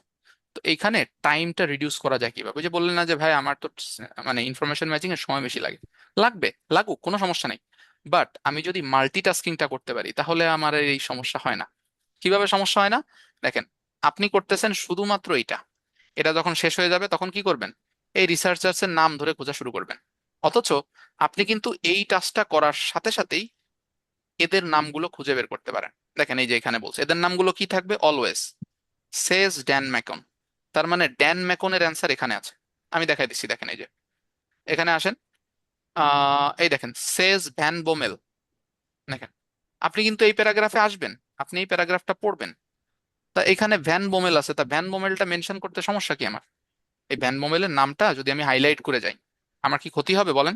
Speaker 1: তো এইখানে টাইমটা রিডিউস করা যায় কিভাবে? ওই যে বললেন না যে ভাই আমার তো মানে ইনফরমেশন ম্যাচিং এর সময় বেশি লাগে, লাগবে, লাগুক, কোনো সমস্যা নেই। বাট আমি যদি মাল্টিটাস্কিংটা করতে পারি তাহলে আমার আর এই সমস্যা হয় না। কিভাবে সমস্যা হয় না? দেখেন, আপনি করতেছেন শুধুমাত্র এটা, এটা যখন শেষ হয়ে যাবে তখন কি করবেন? এই রিসার্চার্স এর নাম ধরে খোঁজা শুরু করবেন। অথচ আপনি কিন্তু এই টাস্কটা করার সাথে সাথেই এদের নামগুলো খুঁজে বের করতে পারেন। দেখেন এই যে এখানে বলছে এদের নামগুলো কি থাকবে, অলওয়েজ সেজ ড্যান ম্যাকন। তার মানে ড্যান ম্যাকনের অ্যান্সার এখানে আছে। আমি দেখাই দিচ্ছি, দেখেন এই যে এখানে আসেন, এই দেখেন সেজ ভ্যান বোমেল। দেখেন, আপনি কিন্তু এই প্যারাগ্রাফে আসবেন, আপনি এই প্যারাগ্রাফটা পড়বেন, তা এখানে ভ্যান বোমেল আছে, তা ভ্যান বোমেলটা মেনশন করতে সমস্যা কি আমার? এই ভ্যান বোমেলের নামটা যদি আমি হাইলাইট করে যাই আমার কি ক্ষতি হবে বলেন?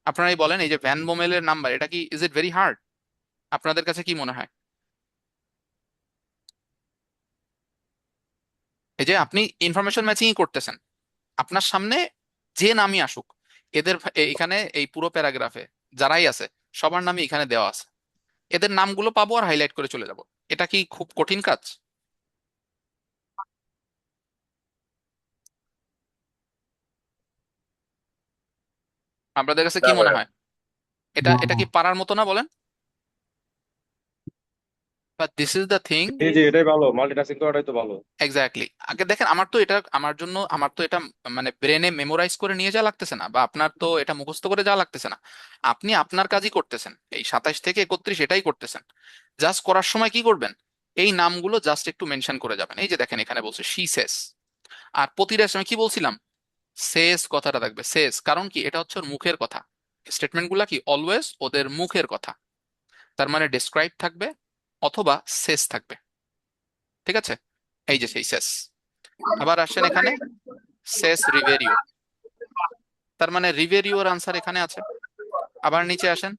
Speaker 1: আপনারাই বলেন, এই যে ভ্যান বোমেলের নাম্বার, এটা কি ইজ ইট ভেরি হার্ড? আপনাদের কাছে কি মনে হয়? এই যে আপনি ইনফরমেশন ম্যাচিং করতেছেন, আপনার সামনে যে নামই আসুক, এদের এখানে এই পুরো প্যারাগ্রাফে যারাই আছে সবার নামই এখানে দেওয়া আছে, এদের নামগুলো পাবো আর হাইলাইট করে চলে যাব। এটা কি খুব কঠিন কাজ? আপনাদের কাছে
Speaker 10: না
Speaker 1: কি মনে
Speaker 10: ভাইয়া।
Speaker 1: হয়? এটা এটা কি পারার মতো না বলেন? But this is the thing.
Speaker 10: এই যে এটাই ভালো, মাল্টিটাস্কিং করাটাই তো ভালো।
Speaker 1: এক্স্যাক্টলি। আগে দেখেন, আমার তো এটা আমার জন্য আমার তো এটা মানে ব্রেনে মেমোরাইজ করে নিয়ে যাওয়া লাগতেছে না, বা আপনার তো এটা মুখস্থ করে যাওয়া লাগতেছে না। আপনি আপনার কাজই করতেছেন, এই 27 থেকে 31 এটাই করতেছেন। জাস্ট করার সময় কি করবেন? এই নামগুলো জাস্ট একটু মেনশন করে যাবেন। এই যে দেখেন এখানে বলছে শি সেস, আর প্রতিটা সময় কি বলছিলাম? সেস কথাটা থাকবে, সেস, কারণ কি এটা হচ্ছে ওর মুখের কথা। স্টেটমেন্ট গুলা কি অলওয়েজ ওদের মুখের কথা। তার মানে ডেসক্রাইব থাকবে অথবা সেস থাকবে, ঠিক আছে? এই যে সেই সেস। আবার আসেন এখানে, সেস রিভেরিও, তার মানে রিভেরিওর আনসার এখানে আছে। আবার নিচে আসেন,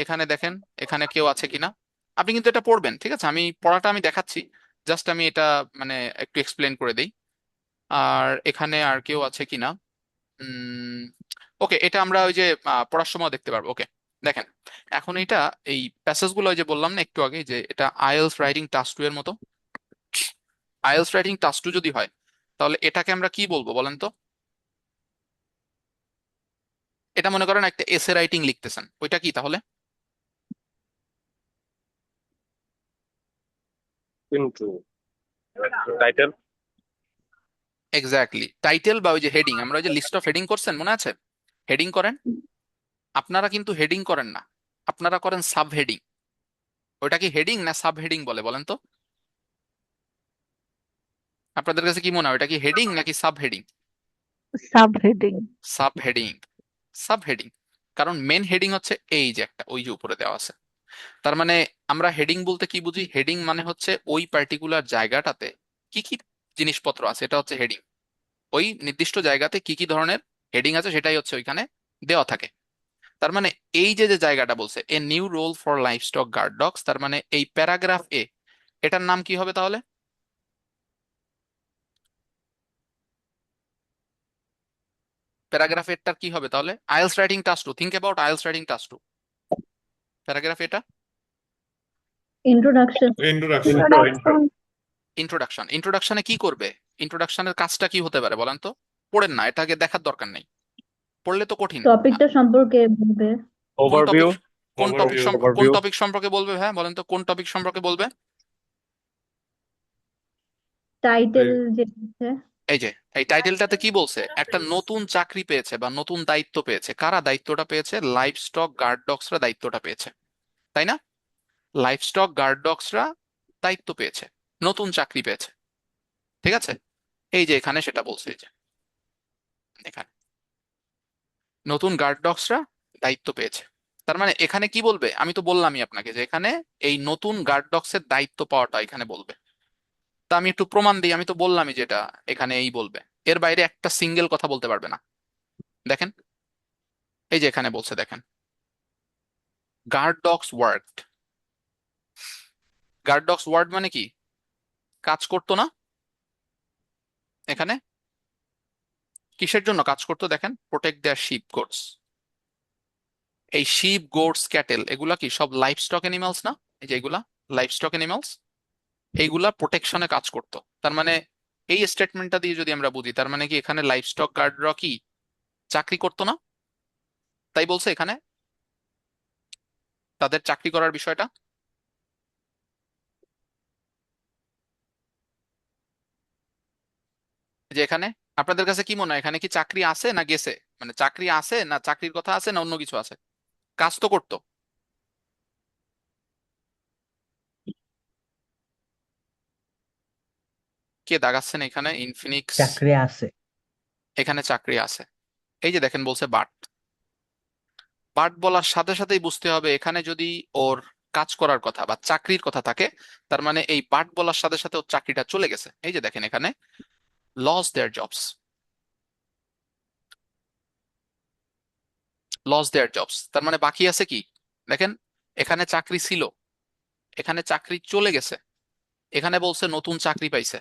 Speaker 1: এখানে দেখেন এখানে কেউ আছে কিনা। আপনি কিন্তু এটা পড়বেন, ঠিক আছে? আমি পড়াটা আমি দেখাচ্ছি, জাস্ট আমি এটা মানে একটু এক্সপ্লেন করে দেই। আর এখানে আর কেউ আছে কিনা। ওকে, এটা আমরা ওই যে পড়ার সময় দেখতে পারবো। ওকে, দেখেন এখন এটা এই প্যাসেজ গুলো ওই যে বললাম না একটু আগে যে এটা আইএলস রাইটিং টাস্ক 2 এর মতো। আইএলস রাইটিং টাস্ক 2 যদি হয় তাহলে এটাকে আমরা কি বলবো বলেন তো? এটা মনে করেন একটা এসে রাইটিং লিখতেছেন, ওইটা কি তাহলে?
Speaker 10: কিন্তু টাইটেল।
Speaker 1: এক্স্যাক্টলি, টাইটেল বা ওই যে হেডিং, আমরা ওই যে লিস্ট অফ হেডিং করছেন মনে আছে? হেডিং করেন, আপনারা কিন্তু হেডিং করেন না, আপনারা করেন সাব হেডিং। ওইটা কি হেডিং না সাব হেডিং বলে বলেন তো? আপনাদের কাছে কি মনে হয়, ওটা কি হেডিং নাকি sub heading?
Speaker 3: Sub heading.
Speaker 1: Sub heading, sub heading. কারণ মেন হেডিং হচ্ছে এই যে একটা ওই যে উপরে দেওয়া আছে। তার মানে আমরা হেডিং বলতে কি বুঝি? হেডিং মানে হচ্ছে ওই পার্টিকুলার জায়গাটাতে কি কি জিনিসপত্র আছে, এটা হচ্ছে হেডিং। ওই নির্দিষ্ট জায়গাতে কি কি ধরনের হেডিং আছে সেটাই হচ্ছে ওইখানে দেওয়া থাকে। তার মানে এই যে যে জায়গাটা বলছে a new role for livestock guard dogs, তার মানে এই প্যারাগ্রাফ এ এটার নাম কি হবে তাহলে? প্যারাগ্রাফ এটার কি হবে তাহলে? IELTS writing task 2, think about IELTS writing task 2, paragraph এটা
Speaker 5: ইন্ট্রোডাকশন।
Speaker 10: ইন্ট্রোডাকশন।
Speaker 1: ইন্ট্রোডাকশন। ইন্ট্রোডাকশনে কি করবে? ইন্ট্রোডাকশনের কাজটা কি হতে পারে বলেন তো? পড়েন না, এটাকে দেখার দরকার নেই, পড়লে তো কঠিন।
Speaker 5: টপিকটা সম্পর্কে বলবে।
Speaker 1: কোন
Speaker 10: ওভারভিউ।
Speaker 1: টপিক, কোন
Speaker 10: ওভারভিউ।
Speaker 1: টপিক সম্পর্কে বলবে? হ্যাঁ বলেন তো কোন টপিক সম্পর্কে বলবে?
Speaker 5: টাইটেল যেটা আছে।
Speaker 1: এই যে এই টাইটেলটাতে কি বলছে? একটা নতুন চাকরি পেয়েছে বা নতুন দায়িত্ব পেয়েছে। কারা দায়িত্বটা পেয়েছে? লাইভ স্টক গার্ড ডগসরা দায়িত্বটা পেয়েছে, তাই না? লাইভ স্টক গার্ড ডগসরা দায়িত্ব পেয়েছে, নতুন চাকরি পেয়েছে, ঠিক আছে? এই যে এখানে সেটা বলছে, এই যে এখানে নতুন গার্ড ডগসরা দায়িত্ব পেয়েছে। তার মানে এখানে কি বলবে? আমি তো বললামই আপনাকে যে এখানে এই নতুন গার্ড ডগসের দায়িত্ব পাওয়াটা এখানে বলবে। তা আমি একটু প্রমাণ দিই, আমি তো বললামই যেটা এখানে এই বলবে, এর বাইরে একটা সিঙ্গেল কথা বলতে পারবে না। দেখেন এই যে এখানে বলছে, দেখেন guard dogs worked. Guard dogs word মানে কি? কাজ করতো না? এখানে কিসের জন্য কাজ করতো দেখেন, প্রোটেক্ট দেয়ার শিপ গোটস। এই শিপ গোটস ক্যাটেল এগুলা কি সব লাইভ স্টক অ্যানিমালস না? এই যে এগুলা লাইভ স্টক অ্যানিমালস, এইগুলা প্রোটেকশনে কাজ করতো। তার মানে এই স্টেটমেন্টটা দিয়ে যদি আমরা বুঝি, তার মানে কি এখানে লাইভ স্টক গার্ডরা কি চাকরি করতো না? তাই বলছে এখানে তাদের চাকরি করার বিষয়টা। যে এখানে আপনাদের কাছে কি মনে হয়, এখানে কি চাকরি আছে না গেছে? মানে চাকরি আছে না, চাকরির কথা আছে না অন্য কিছু আছে? কাজ তো করতো। কে দাগাচ্ছেন এখানে? ইনফিনিক্স।
Speaker 9: চাকরি আছে।
Speaker 1: এখানে চাকরি আছে। এই যে দেখেন বলছে বাট। বাট বলার সাথে সাথেই বুঝতে হবে এখানে যদি ওর কাজ করার কথা বা চাকরির কথা থাকে, তার মানে এই বাট বলার সাথে সাথে ওর চাকরিটা চলে গেছে। এই যে দেখেন এখানে লস দেয়ার জবস, লস দেয়ার জবস, তার মানে বাকি আছে কি? দেখেন এখানে চাকরি ছিল, এখানে চাকরি চলে গেছে, এখানে বলছে নতুন চাকরি পাইছে।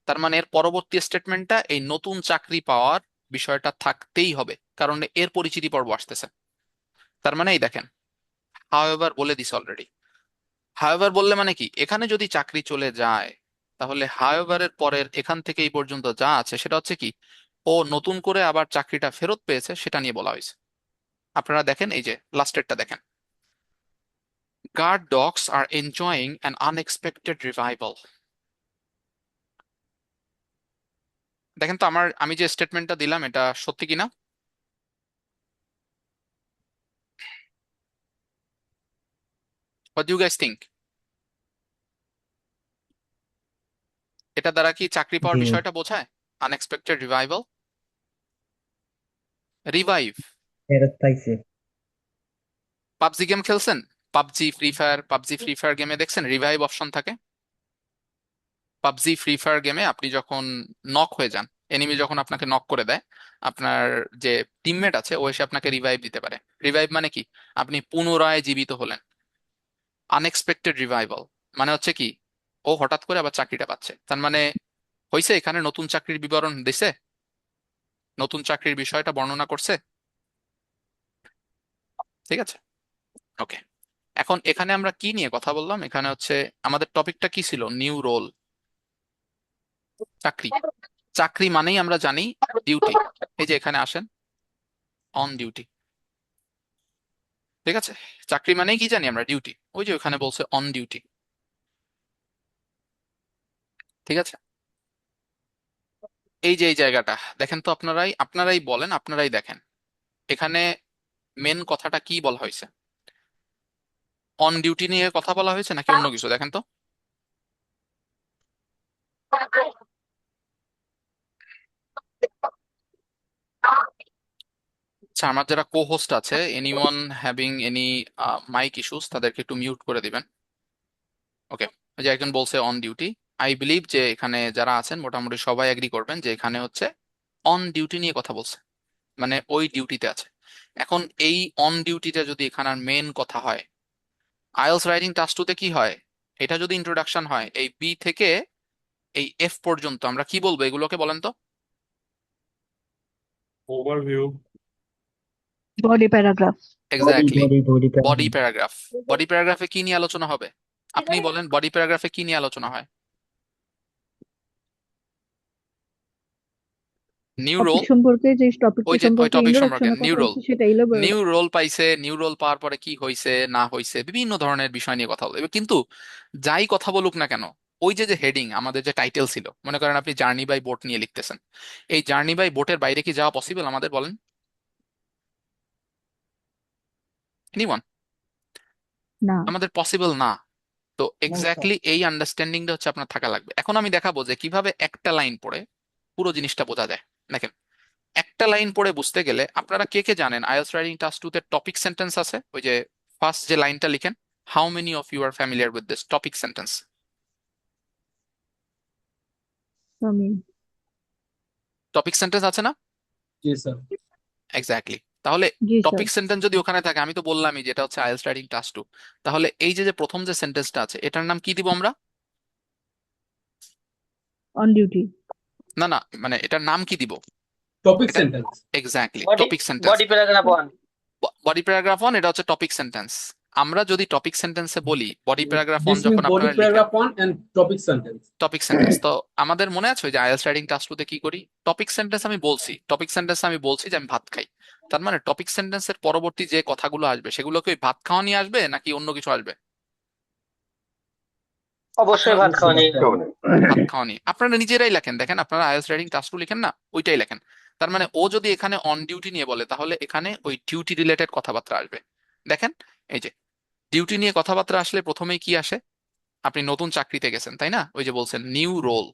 Speaker 1: তার মানে এর পরবর্তী স্টেটমেন্টটা এই নতুন চাকরি পাওয়ার বিষয়টা থাকতেই হবে, কারণ এর পরিচিতি পর্ব আসতেছে। তার মানে এই দেখেন হাউএভার বলে দিস অলরেডি। হাউএভার বললে মানে কি, এখানে যদি চাকরি চলে যায় তাহলে হাউএভারের পরের এখান থেকে এই পর্যন্ত যা আছে সেটা হচ্ছে কি, ও নতুন করে আবার চাকরিটা ফেরত পেয়েছে সেটা নিয়ে বলা হয়েছে। আপনারা দেখেন এই যে লাস্টেরটা দেখেন, guard dogs are enjoying an unexpected revival. দেখেন তো আমি যে স্টেটমেন্টটা দিলাম এটা সত্যি কিনা। What do guys think? এটা দ্বারা কি চাকরি
Speaker 9: জি।
Speaker 1: পাওয়ার বিষয়টা বোঝায়? Unexpected revival, revive.
Speaker 9: ফেরত পাইছে।
Speaker 1: পাবজি গেম খেলছেন? পাবজি ফ্রি ফায়ার গেমে দেখছেন রিভাইভ অপশন থাকে? পাবজি ফ্রি ফায়ার গেমে আপনি যখন নক হয়ে যান, এনিমি যখন আপনাকে নক করে দেয়, আপনার যে টিমমেট আছে ও এসে আপনাকে রিভাইভ দিতে পারে। রিভাইভ মানে কি, আপনি পুনরায় জীবিত হলেন। আনএক্সপেক্টেড রিভাইভাল মানে হচ্ছে কি, ও হঠাৎ করে আবার চাকরিটা পাচ্ছে। তার মানে হয়েছে এখানে নতুন চাকরির বিবরণ দিছে, নতুন চাকরির বিষয়টা বর্ণনা করছে। ঠিক আছে, ওকে। এখন এখানে আমরা কি নিয়ে কথা বললাম? এখানে হচ্ছে আমাদের টপিকটা কি ছিল? নিউ রোল, চাকরি। চাকরি মানেই আমরা জানি ডিউটি। এই যে এখানে আসেন, অন ডিউটি। ঠিক আছে, চাকরি মানেই কি জানি আমরা? ডিউটি। ওই যে ওখানে বলছে অন ডিউটি। ঠিক আছে, এই যে এই জায়গাটা দেখেন তো, আপনারাই বলেন, আপনারাই দেখেন এখানে মেন কথাটা কি বলা হয়েছে। অন ডিউটি নিয়ে কথা বলা হয়েছে নাকি অন্য কিছু? দেখেন তো। আচ্ছা, আমার যারা কো হোস্ট আছে, anyone having any mic issues তাদেরকে একটু মিউট করে দিবেন। ওকে, যে একজন বলছে অন ডিউটি। আই বিলিভ যে এখানে যারা আছেন মোটামুটি সবাই এগ্রি করবেন যে এখানে হচ্ছে অন ডিউটি নিয়ে কথা বলছে, মানে ওই ডিউটিতে আছে। এখন এই অন ডিউটিটা যদি এখানে মেন কথা হয়, আইএলস রাইটিং টাস্ক 2 তে কি হয়, এটা যদি ইন্ট্রোডাকশন হয়, এই বি থেকে এই এফ পর্যন্ত আমরা কি বলবো এগুলোকে বলেন তো?
Speaker 2: Overview.
Speaker 3: Body paragraph.
Speaker 1: Exactly,
Speaker 9: body
Speaker 1: body paragraph. Body প্যারাগ্রাফে কি নিয়ে আলোচনা হবে? আপনি বলেন বডি প্যারাগ্রাফে কি নিয়ে আলোচনা হয়? নিউ
Speaker 3: টপিক
Speaker 1: রোল,
Speaker 3: সম্পর্কে, যে টপিকটা
Speaker 1: ওই যে ওই
Speaker 3: সম্পর্কে
Speaker 1: টপিক সম্পর্কে
Speaker 3: ইন্ট্রোডাকশনের
Speaker 1: নিউ
Speaker 3: কথা
Speaker 1: রোল।
Speaker 3: হচ্ছে সেটা ইলাবোরেট।
Speaker 1: নিউ রোল পাইছে, নিউ রোল পাওয়ার পরে কি হয়েছে না হয়েছে বিভিন্ন ধরনের বিষয় নিয়ে কথা বলবে। কিন্তু যাই কথা বলুক না কেন, ওই যে যে হেডিং আমাদের যে টাইটেল ছিল, মনে করেন আপনি জার্নি বাই বোট নিয়ে লিখতেছেন, এই জার্নি বাই বোটের বাইরে কি যাওয়া পসিবল আমাদের? বলেন এনিওয়ান।
Speaker 3: না।
Speaker 1: আমাদের পসিবল না। তো
Speaker 9: No, sir.
Speaker 1: এক্স্যাক্টলি এই আন্ডারস্ট্যান্ডিংটা হচ্ছে আপনার থাকা লাগবে। এখন আমি দেখাবো যে কিভাবে একটা লাইন পড়ে পুরো জিনিসটা বোঝা যায়। দেখেন, একটা লাইন পড়ে বুঝতে গেলে আপনারা কে কে জানেন আইএলটিএস রাইটিং টাস্ক 2 তে টপিক সেন্টেন্স আছে? ওই যে ফার্স্ট যে লাইনটা লিখেন, how many of you are familiar with this topic sentence?
Speaker 3: আমি।
Speaker 1: টপিক সেন্টেন্স আছে না?
Speaker 2: Yes, sir.
Speaker 1: এক্স্যাক্টলি। তাহলে
Speaker 3: জি স্যার।
Speaker 1: টপিক সেন্টেন্স যদি ওখানে থাকে, আমি তো বললামই যে এটা হচ্ছে আইএলটিএস রাইটিং টাস্ক 2, তাহলে এই যে যে প্রথম যে সেন্টেন্সটা আছে এটার নাম কি দিব আমরা?
Speaker 3: On duty.
Speaker 1: না না, মানে এটার নাম কি দিব?
Speaker 9: টপিক
Speaker 1: এটা
Speaker 9: sentence.
Speaker 1: Exactly
Speaker 6: body
Speaker 1: topic sentence.
Speaker 6: Body paragraph 1।
Speaker 1: Body paragraph 1 এটা হচ্ছে টপিক সেন্টেন্স। আমরা যদি টপিক সেন্টেন্সে বলি বডি প্যারাগ্রাফ 1
Speaker 9: দিস মিন্স
Speaker 1: যখন
Speaker 9: বডি
Speaker 1: আপনারা লিখেন
Speaker 9: paragraph 1 and topic sentence.
Speaker 1: Topic sentence, তো আমাদের মনে আছে ওই যে আইএলটিএস রাইটিং টাস্ক 2 তে কি করি, টপিক সেন্টেন্স আমি বলছি, টপিক সেন্টেন্স আমি বলছি যে আমি ভাত খাই, তার মানে টপিক সেন্টেন্সের পরবর্তী যে কথাগুলো আসবে সেগুলো কি ওই ভাত খাওয়া নিয়ে আসবে নাকি অন্য কিছু আসবে?
Speaker 6: অবশ্যই ভাত খাওয়া নিয়ে।
Speaker 1: ভাত খাওয়া নিয়ে। আপনারা নিজেরাই লেখেন, দেখেন আপনারা আইএলটিএস রাইটিং টাস্ক 2 লিখেন না, ওইটাই লেখেন। তার মানে ও যদি এখানে অন ডিউটি নিয়ে বলে তাহলে এখানে ওই ডিউটি রিলেটেড কথাবার্তা আসবে। দেখেন এই যে ডিউটি নিয়ে কথাবার্তা আসলে প্রথমেই কি আসে, আপনি নতুন চাকরিতে গেছেন তাই না, ওই যে বলছেন নিউ রোল,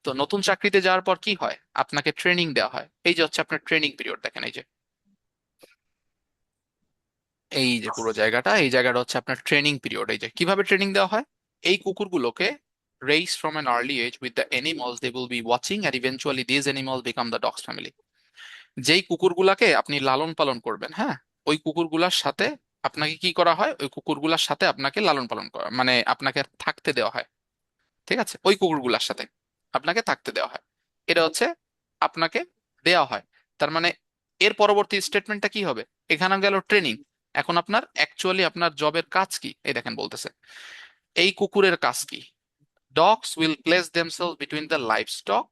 Speaker 1: তো নতুন চাকরিতে যাওয়ার পর কি হয়, আপনাকে ট্রেনিং দেওয়া হয়, এই যে হচ্ছে আপনার ট্রেনিং পিরিয়ড, দেখেন এই যে পুরো জায়গাটা, এই জায়গাটা হচ্ছে আপনার ট্রেনিং পিরিয়ড। এই যে কিভাবে ট্রেনিং দেওয়া হয়, এই কুকুরগুলোকে raised from an early age with the animals they will be watching and eventually these animals become the dog's family. যেই কুকুরগুলাকে আপনি লালন পালন করবেন, হ্যাঁ, ওই কুকুরগুলার সাথে আপনাকে কি করা হয়, ওই কুকুরগুলার সাথে আপনাকে লালন পালন করা মানে আপনাকে থাকতে দেওয়া হয়, ঠিক আছে, ওই কুকুরগুলার সাথে আপনাকে থাকতে দেওয়া হয়, এটা হচ্ছে আপনাকে দেওয়া হয়। তার মানে এর পরবর্তী স্টেটমেন্টটা কি হবে, এখানে গেল ট্রেনিং, এখন আপনার অ্যাকচুয়ালি আপনার জবের কাজ কি, এই দেখেন বলতেছে এই কুকুরের কাজ কি, dogs will place themselves between the livestock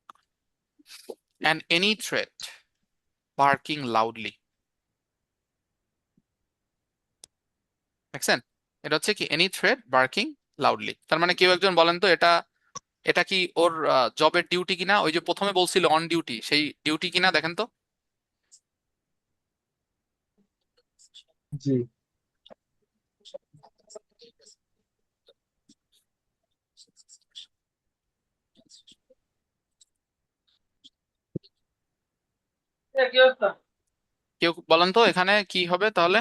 Speaker 1: and any threat barking loudly, দেখছেন, এটা হচ্ছে কি এনি থ্রেট বার্কিং লাউডলি। তার মানে কেউ একজন বলেন তো এটা এটা কি ওর জবের ডিউটি কিনা, ওই যে প্রথমে বলছিল অন ডিউটি, সেই ডিউটি কিনা দেখেন তো।
Speaker 9: জি।
Speaker 1: কেউ বলেন তো এখানে কি হবে তাহলে,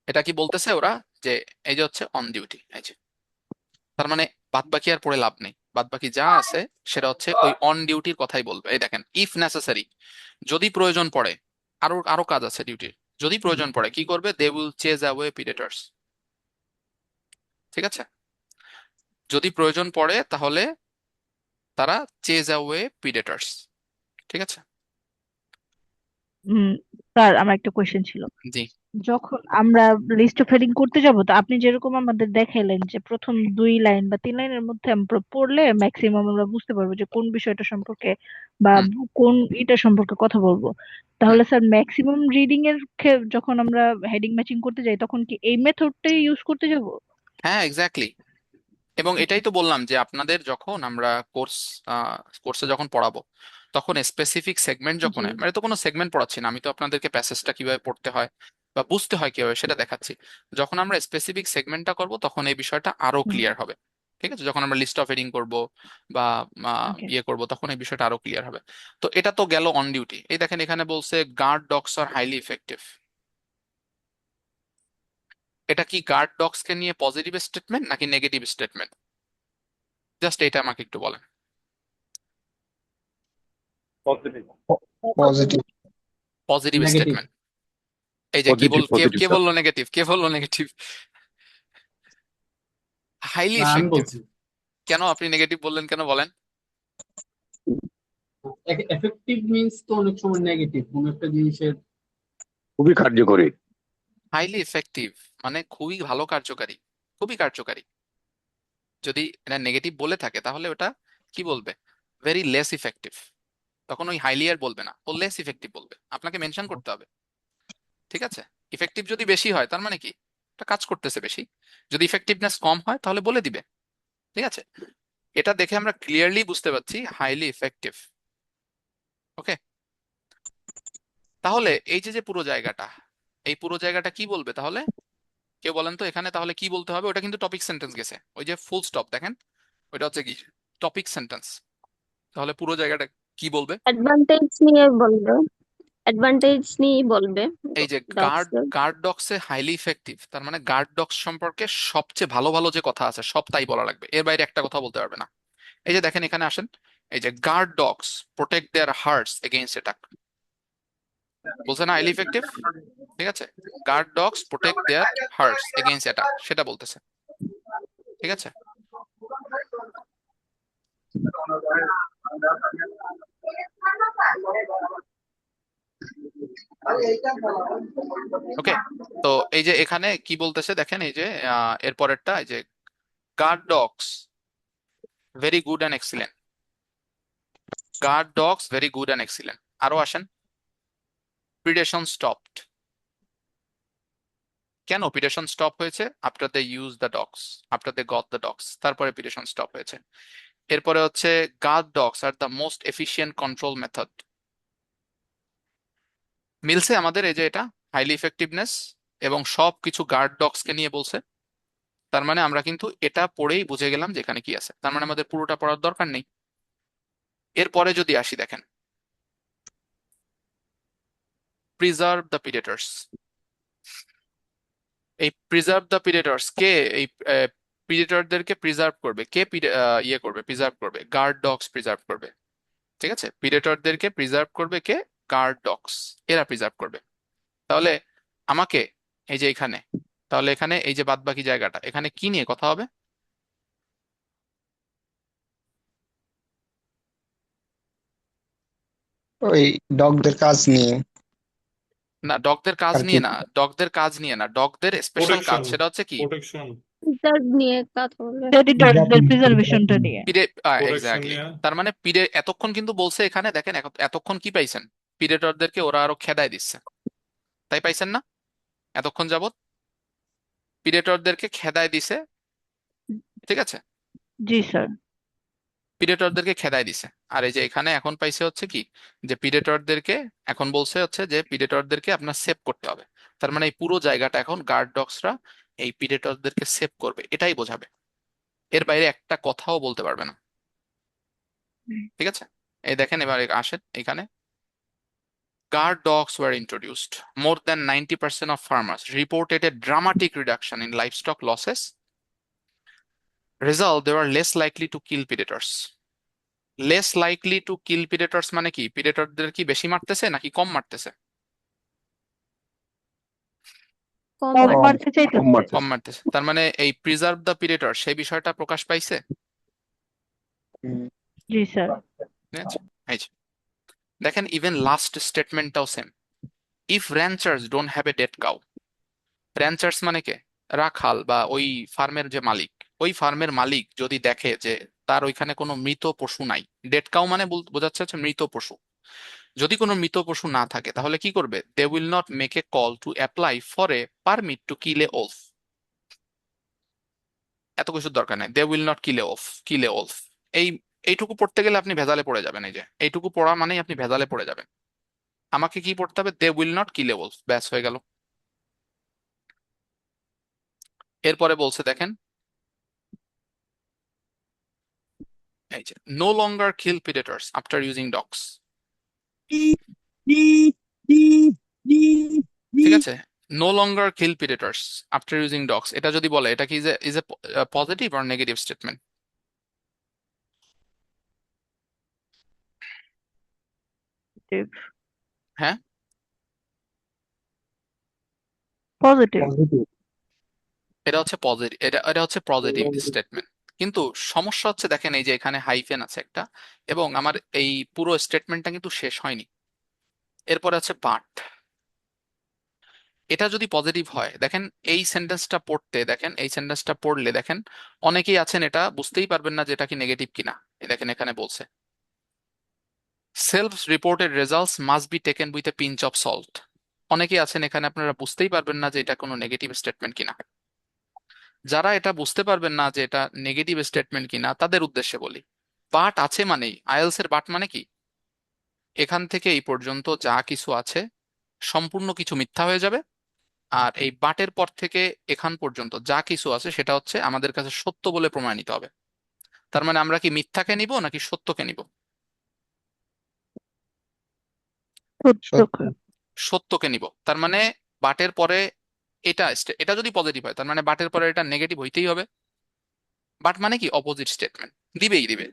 Speaker 1: এটা কি বলতেছে ওরা যে এই যে হচ্ছে অন ডিউটি, এই যে তার মানে বাদ বাকি আর পড়ে লাভ নেই, বাদ বাকি যা আছে সেটা হচ্ছে ওই অন ডিউটির কথাই বলবে। এই দেখেন ইফ নেসেসারি, যদি প্রয়োজন পড়ে, আরো আরো কাজ আছে ডিউটির, যদি প্রয়োজন পড়ে কি করবে, দে উইল চেজ অ্যাওয়ে প্রিডেটরস, ঠিক আছে, যদি প্রয়োজন পড়ে তাহলে তারা চেজ অ্যাওয়ে প্রিডেটরস, ঠিক আছে।
Speaker 3: স্যার আমার একটা কোয়েশ্চেন ছিল,
Speaker 1: জি
Speaker 3: যখন আমরা লিস্ট অফ হেডিং করতে যাব, তো আপনি যেরকম আমাদের দেখাইলেন যে প্রথম 2 লাইন বা 3 লাইনের মধ্যে আমরা পড়লে ম্যাক্সিমাম আমরা বুঝতে পারবো যে কোন বিষয়টা সম্পর্কে বা
Speaker 1: হুম
Speaker 3: কোন এটা সম্পর্কে কথা বলবো,
Speaker 1: হুম
Speaker 3: তাহলে স্যার ম্যাক্সিমাম রিডিং এর যখন আমরা হেডিং ম্যাচিং করতে যাই তখন কি এই মেথডটাই ইউজ করতে যাব?
Speaker 1: হ্যাঁ এক্স্যাক্টলি, এবং
Speaker 3: আচ্ছা।
Speaker 1: এটাই তো বললাম যে আপনাদের যখন আমরা কোর্সে যখন পড়াবো তখন স্পেসিফিক সেগমেন্ট যখন
Speaker 3: জি।
Speaker 1: মানে তো কোনো সেগমেন্ট পড়াচ্ছি না, আমি তো আপনাদেরকে প্যাসেজটা কিভাবে পড়তে হয় বা বুঝতে হয় কিভাবে সেটা দেখাচ্ছি, যখন আমরা স্পেসিফিক সেগমেন্টটা করব তখন এই বিষয়টা আরো
Speaker 3: হুম।
Speaker 1: ক্লিয়ার হবে, ঠিক আছে, যখন আমরা লিস্ট অফ হেডিং করব বা
Speaker 3: ওকে।
Speaker 1: ইয়ে করব তখন এই বিষয়টা আরো ক্লিয়ার হবে। তো এটা তো গেল অন ডিউটি। এই দেখেন এখানে বলছে guard dogs are highly effective, এটা কি গার্ড ডগস কে নিয়ে পজিটিভ স্টেটমেন্ট নাকি নেগেটিভ স্টেটমেন্ট, জাস্ট এটা আমাকে একটু বলেন।
Speaker 10: পজিটিভ।
Speaker 1: Positive
Speaker 9: negative.
Speaker 1: স্টেটমেন্ট, এই যে কি বল কে কে বললো নেগেটিভ, কে বললো নেগেটিভ, হাইলি
Speaker 9: না, আমি
Speaker 1: ইফেক্টিভ,
Speaker 9: বলছি
Speaker 1: কেন আপনি নেগেটিভ বললেন কেন বলেন?
Speaker 9: এফেক্টিভ মিন্স তো অনেক সময় নেগেটিভ কোন একটা জিনিসের।
Speaker 10: খুবই কার্যকরী।
Speaker 1: হাইলি ইফেক্টিভ মানে খুবই ভালো কার্যকারী, খুবই কার্যকারী, যদি এটা নেগেটিভ বলে থাকে তাহলে ওটা কি বলবে, ভেরি লেস ইফেক্টিভ, তখন ওই হাইলি আর বলবে না, ও লেস ইফেক্টিভ বলবে, আপনাকে মেনশন করতে হবে, ঠিক আছে। ইফেক্টিভ যদি বেশি হয় তার মানে কি এটা কাজ করতেছে বেশি, যদি ইফেক্টিভনেস কম হয় তাহলে বলে দিবে, ঠিক আছে। এটা দেখে আমরা ক্লিয়ারলি বুঝতে পারছি হাইলি ইফেক্টিভ, ওকে। তাহলে এই যে যে পুরো জায়গাটা, এই পুরো জায়গাটা কি বলবে তাহলে, কেউ বলেন তো এখানে তাহলে কি বলতে হবে, ওটা কিন্তু টপিক সেন্টেন্স গেছে, ওই যে ফুল স্টপ দেখেন ওইটা হচ্ছে কি টপিক সেন্টেন্স, তাহলে পুরো জায়গাটা কি বলবে,
Speaker 8: অ্যাডভান্টেজ নিয়ে বলবে, অ্যাডভান্টেজ নিয়ে বলবে
Speaker 1: এই যে
Speaker 8: dogs.
Speaker 1: Guard dogs a highly effective, তার মানে গার্ড ডগস সম্পর্কে সবচেয়ে ভালো ভালো যে কথা আছে সব তাই বলা লাগবে, এর বাইরে একটা কথা বলতে পারবে না। এই যে দেখেন এখানে আসেন, এই যে guard dogs protect their herds against attack, বলছে না হাইলি ইফেক্টিভ, ঠিক আছে, guard dogs protect their herds against attack সেটা বলতেছে, ঠিক আছে। ওকে, তো এই যে এখানে কি বলতেছে দেখেন, এই যে এর পরেরটা, এই যে guard dogs very good and excellent, guard dogs very good and excellent. আরো আসেন, প্রিডেশন স্টপড। কেন প্রিডেশন স্টপ হয়েছে? After they use the dogs, after they got the dogs, তারপরে প্রিডেশন স্টপ হয়েছে। এরপরে হচ্ছে guard dogs are the most efficient control method. মিলছে আমাদের, এই যে এটা হাইলি ইফেক্টিভনেস এবং সব কিছু গার্ড ডগস কে নিয়ে বলছে। তার মানে আমরা কিন্তু এটা পড়েই বুঝে গেলাম যে এখানে কি আছে, তার মানে আমাদের পুরোটা পড়ার দরকার নেই। এরপরে যদি আসি দেখেন, প্রিজার্ভ দ্য প্রিডেটর্স। এই প্রিজার্ভ দ্য প্রিডেটর্স কে, এই প্রিডেটরদেরকে প্রিজার্ভ করবে কে? ইয়ে করবে, প্রিজার্ভ করবে গার্ড ডগস, প্রিজার্ভ করবে। ঠিক আছে, প্রিডেটরদেরকে প্রিজার্ভ করবে কে? গার্ড ডগস, এরা প্রিজার্ভ করবে। তাহলে আমাকে এই যে এখানে, তাহলে এখানে এই যে বাদবাকি জায়গাটা, এখানে কি নিয়ে কথা হবে?
Speaker 11: ওই ডগদের কাজ নিয়ে
Speaker 1: না, ডগদের কাজ
Speaker 11: আর কি।
Speaker 1: নিয়ে না, ডগদের কাজ নিয়ে না, ডগদের স্পেশাল কাজ,
Speaker 2: প্রোটেকশন,
Speaker 1: সেটা হচ্ছে কি?
Speaker 2: প্রোটেকশন,
Speaker 8: প্রিজার্ভ নিয়ে কথা বলবে।
Speaker 3: প্রেডিটরদের প্রিজার্ভেশনটা নিয়ে।
Speaker 2: Protection
Speaker 1: exactly.
Speaker 2: নিয়ে।
Speaker 1: তার মানে এতক্ষণ কিন্তু বলছে এখানে দেখেন, এতক্ষণ কি পাইছেন? প্রিডেটরদেরকে ওরা আরো খেদায় দিচ্ছে, তাই পাইছেন না? এতক্ষণ যাবত প্রিডেটরদেরকে খেদায় দিছে, ঠিক আছে,
Speaker 3: জি স্যার।
Speaker 1: প্রিডেটরদেরকে খেদায় দিছে। আর এই যে এখানে এখন পাইছে হচ্ছে কি, যে প্রিডেটরদেরকে এখন বলছে হচ্ছে যে প্রিডেটরদেরকে আপনার সেভ করতে হবে। তার মানে এই পুরো জায়গাটা এখন গার্ড ডগসরা এই প্রিডেটরদেরকে সেভ করবে, এটাই বোঝাবে। এর বাইরে একটা কথাও বলতে পারবে না। ঠিক আছে, এই দেখেন এবার আসেন এখানে, guard dogs were introduced. More than 90% of farmers reported a dramatic reduction in livestock losses. Result, they were less likely to kill predators. Less likely to kill predators মানে কি? প্রিডেটরদের কি বেশি মারতেছে নাকি কম মারতেছে?
Speaker 8: কম
Speaker 3: কম
Speaker 8: আর
Speaker 3: মারতে চাইতেছে।
Speaker 1: কম মারতেছে। তার মানে এই প্রিজার্ভ দ্য প্রিডেটর সেই বিষয়টা প্রকাশ পাইছে।
Speaker 3: জি স্যার।
Speaker 1: ঠিক আছে? এই যে দেখেন, ইভেন লাস্ট স্টেটমেন্টটাও same. If ranchers don't have a dead cow, ranchers মানে কে? রাখাল বা ওই ফার্মের যে মালিক, ওই ফার্মের মালিক যদি দেখে যে তার ওইখানে কোনো মৃত পশু নাই, ডেড কাউ মানে বোঝাচ্ছে হচ্ছে মৃত পশু, যদি কোনো মৃত পশু না থাকে তাহলে কি করবে? They will not make a call to apply for a permit to kill a wolf. এত কিছুর দরকার নেই, they will not kill a wolf. এই এইটুকু পড়তে গেলে আপনি ভেজালে পড়ে যাবেন। এই যে এইটুকু পড়া মানেই আপনি ভেজালে পড়ে যাবেন। আমাকে কি পড়তে হবে? They will not kill a wolf, ব্যাস হয়ে গেল। এরপরে বলছে দেখেন, এই যে no longer kill predators after using dogs. ঠিক আছে, no longer kill predators after using dogs, এটা যদি বলে এটা কি is a positive or negative statement? হ্যাঁ,
Speaker 3: পজিটিভ।
Speaker 1: এটা হচ্ছে পজিটিভ, এটা হচ্ছে পজিটিভ স্টেটমেন্ট। কিন্তু সমস্যা হচ্ছে দেখেন, এই যে এখানে হাইফেন আছে একটা, এবং আমার এই পুরো স্টেটমেন্টটা কিন্তু শেষ হয়নি। এরপরে আছে বাট। এটা যদি পজিটিভ হয়, দেখেন এই সেন্টেন্সটা পড়তে, দেখেন এই সেন্টেন্সটা পড়লে দেখেন অনেকেই আছেন এটা বুঝতেই পারবেন না যে এটা কি নেগেটিভ কিনা। এই দেখেন এখানে বলছে self reported results must be taken with a pinch of salt. অনেকেই আছেন এখানে আপনারা বুঝতেই পারবেন না যে এটা কোনো নেগেটিভ স্টেটমেন্ট কিনা। যারা এটা বুঝতে পারবেন না যে এটা নেগেটিভ স্টেটমেন্ট কিনা, তাদের উদ্দেশ্যে বলি, বাট আছে মানেই, আইএলস এর বাট মানে কি? এখান থেকে এই পর্যন্ত যা কিছু আছে সম্পূর্ণ কিছু মিথ্যা হয়ে যাবে, আর এই বাটের পর থেকে এখান পর্যন্ত যা কিছু আছে সেটা হচ্ছে আমাদের কাছে সত্য বলে প্রমাণিত হবে। তার মানে আমরা কি মিথ্যাকে নিব নাকি সত্যকে নিব? সত্যকে নিব। তার মানে বাটের পরে এটা এটা যদি পজিটিভ হয়, তার মানে বাটের পরে এটা নেগেটিভ হইতেই হবে। বাট মানে কি? অপোজিট স্টেটমেন্ট, দিবেই দিবে।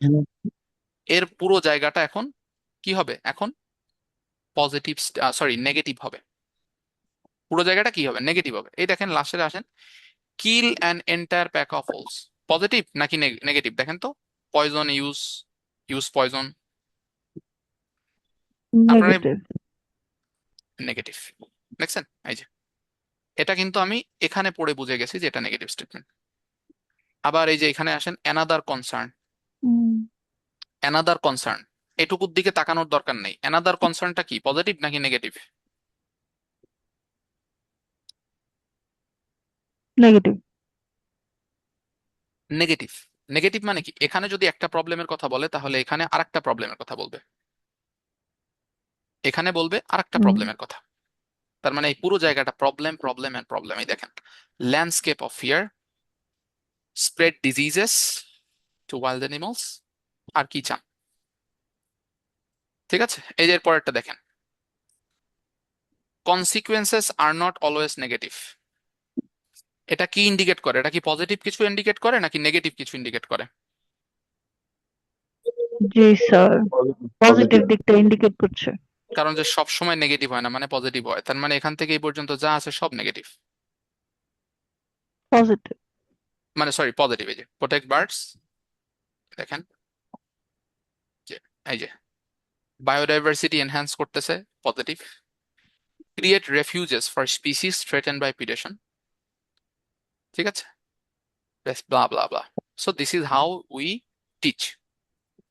Speaker 1: এর পুরো জায়গাটা এখন কি হবে? এখন পজিটিভ, সরি নেগেটিভ হবে। পুরো জায়গাটা কি হবে? নেগেটিভ হবে। এই দেখেন লাস্টে আসেন, kill an entire pack of owls, positive নাকি নেগেটিভ? দেখেন তো, পয়জন ইউজ, ইউজ পয়জন, আপনারা
Speaker 3: নেগেটিভ।
Speaker 1: নেগেটিভ দেখছেন? এই যে এটা কিন্তু আমি এখানে পড়ে বুঝে গেছি যে এটা নেগেটিভ স্টেটমেন্ট। আবার এই যে এখানে আসেন অ্যানাদার কনসার্ন, অ্যানাদার কনসার্ন, এটুকুর দিকে তাকানোর দরকার নেই। অ্যানাদার কনসার্নটা কি, পজিটিভ নাকি নেগেটিভ?
Speaker 3: নেগেটিভ।
Speaker 1: নেগেটিভ। নেগেটিভ মানে কি, এখানে যদি একটা প্রবলেমের কথা বলে তাহলে এখানে আরেকটা প্রবলেমের কথা বলবে, এখানে বলবে আরেকটা প্রবলেমের কথা। তার মানে এই পুরো জায়গাটা প্রবলেম প্রবলেম এন্ড প্রবলেম। এই দেখেন, landscape of fear, spread diseases to wild animals, আর কি চান? ঠিক আছে, এই যে এর পরেরটা দেখেন, consequences are not always negative. এটা কি ইন্ডিকেট করে? এটা কি পজিটিভ কিছু ইন্ডিকেট করে নাকি নেগেটিভ কিছু ইন্ডিকেট করে?
Speaker 3: জি স্যার, পজিটিভ দিকটা ইন্ডিকেট করছে।
Speaker 1: কারণ যে সব সময় নেগেটিভ হয় না, মানে পজিটিভ হয়। তার মানে এখান থেকে এই পর্যন্ত যা আছে সব নেগেটিভ,
Speaker 3: পজিটিভ।
Speaker 1: মানে সরি পজিটিভ। এই যে প্রোটেক্ট বার্ডস, দেখেন যে এই যে বায়োডাইভার্সিটি এনহ্যান্স করতেছে, positive. Create refuges for species threatened by predation, ঠিক আছে, ব্যাস blah blah blah. So this is how we teach.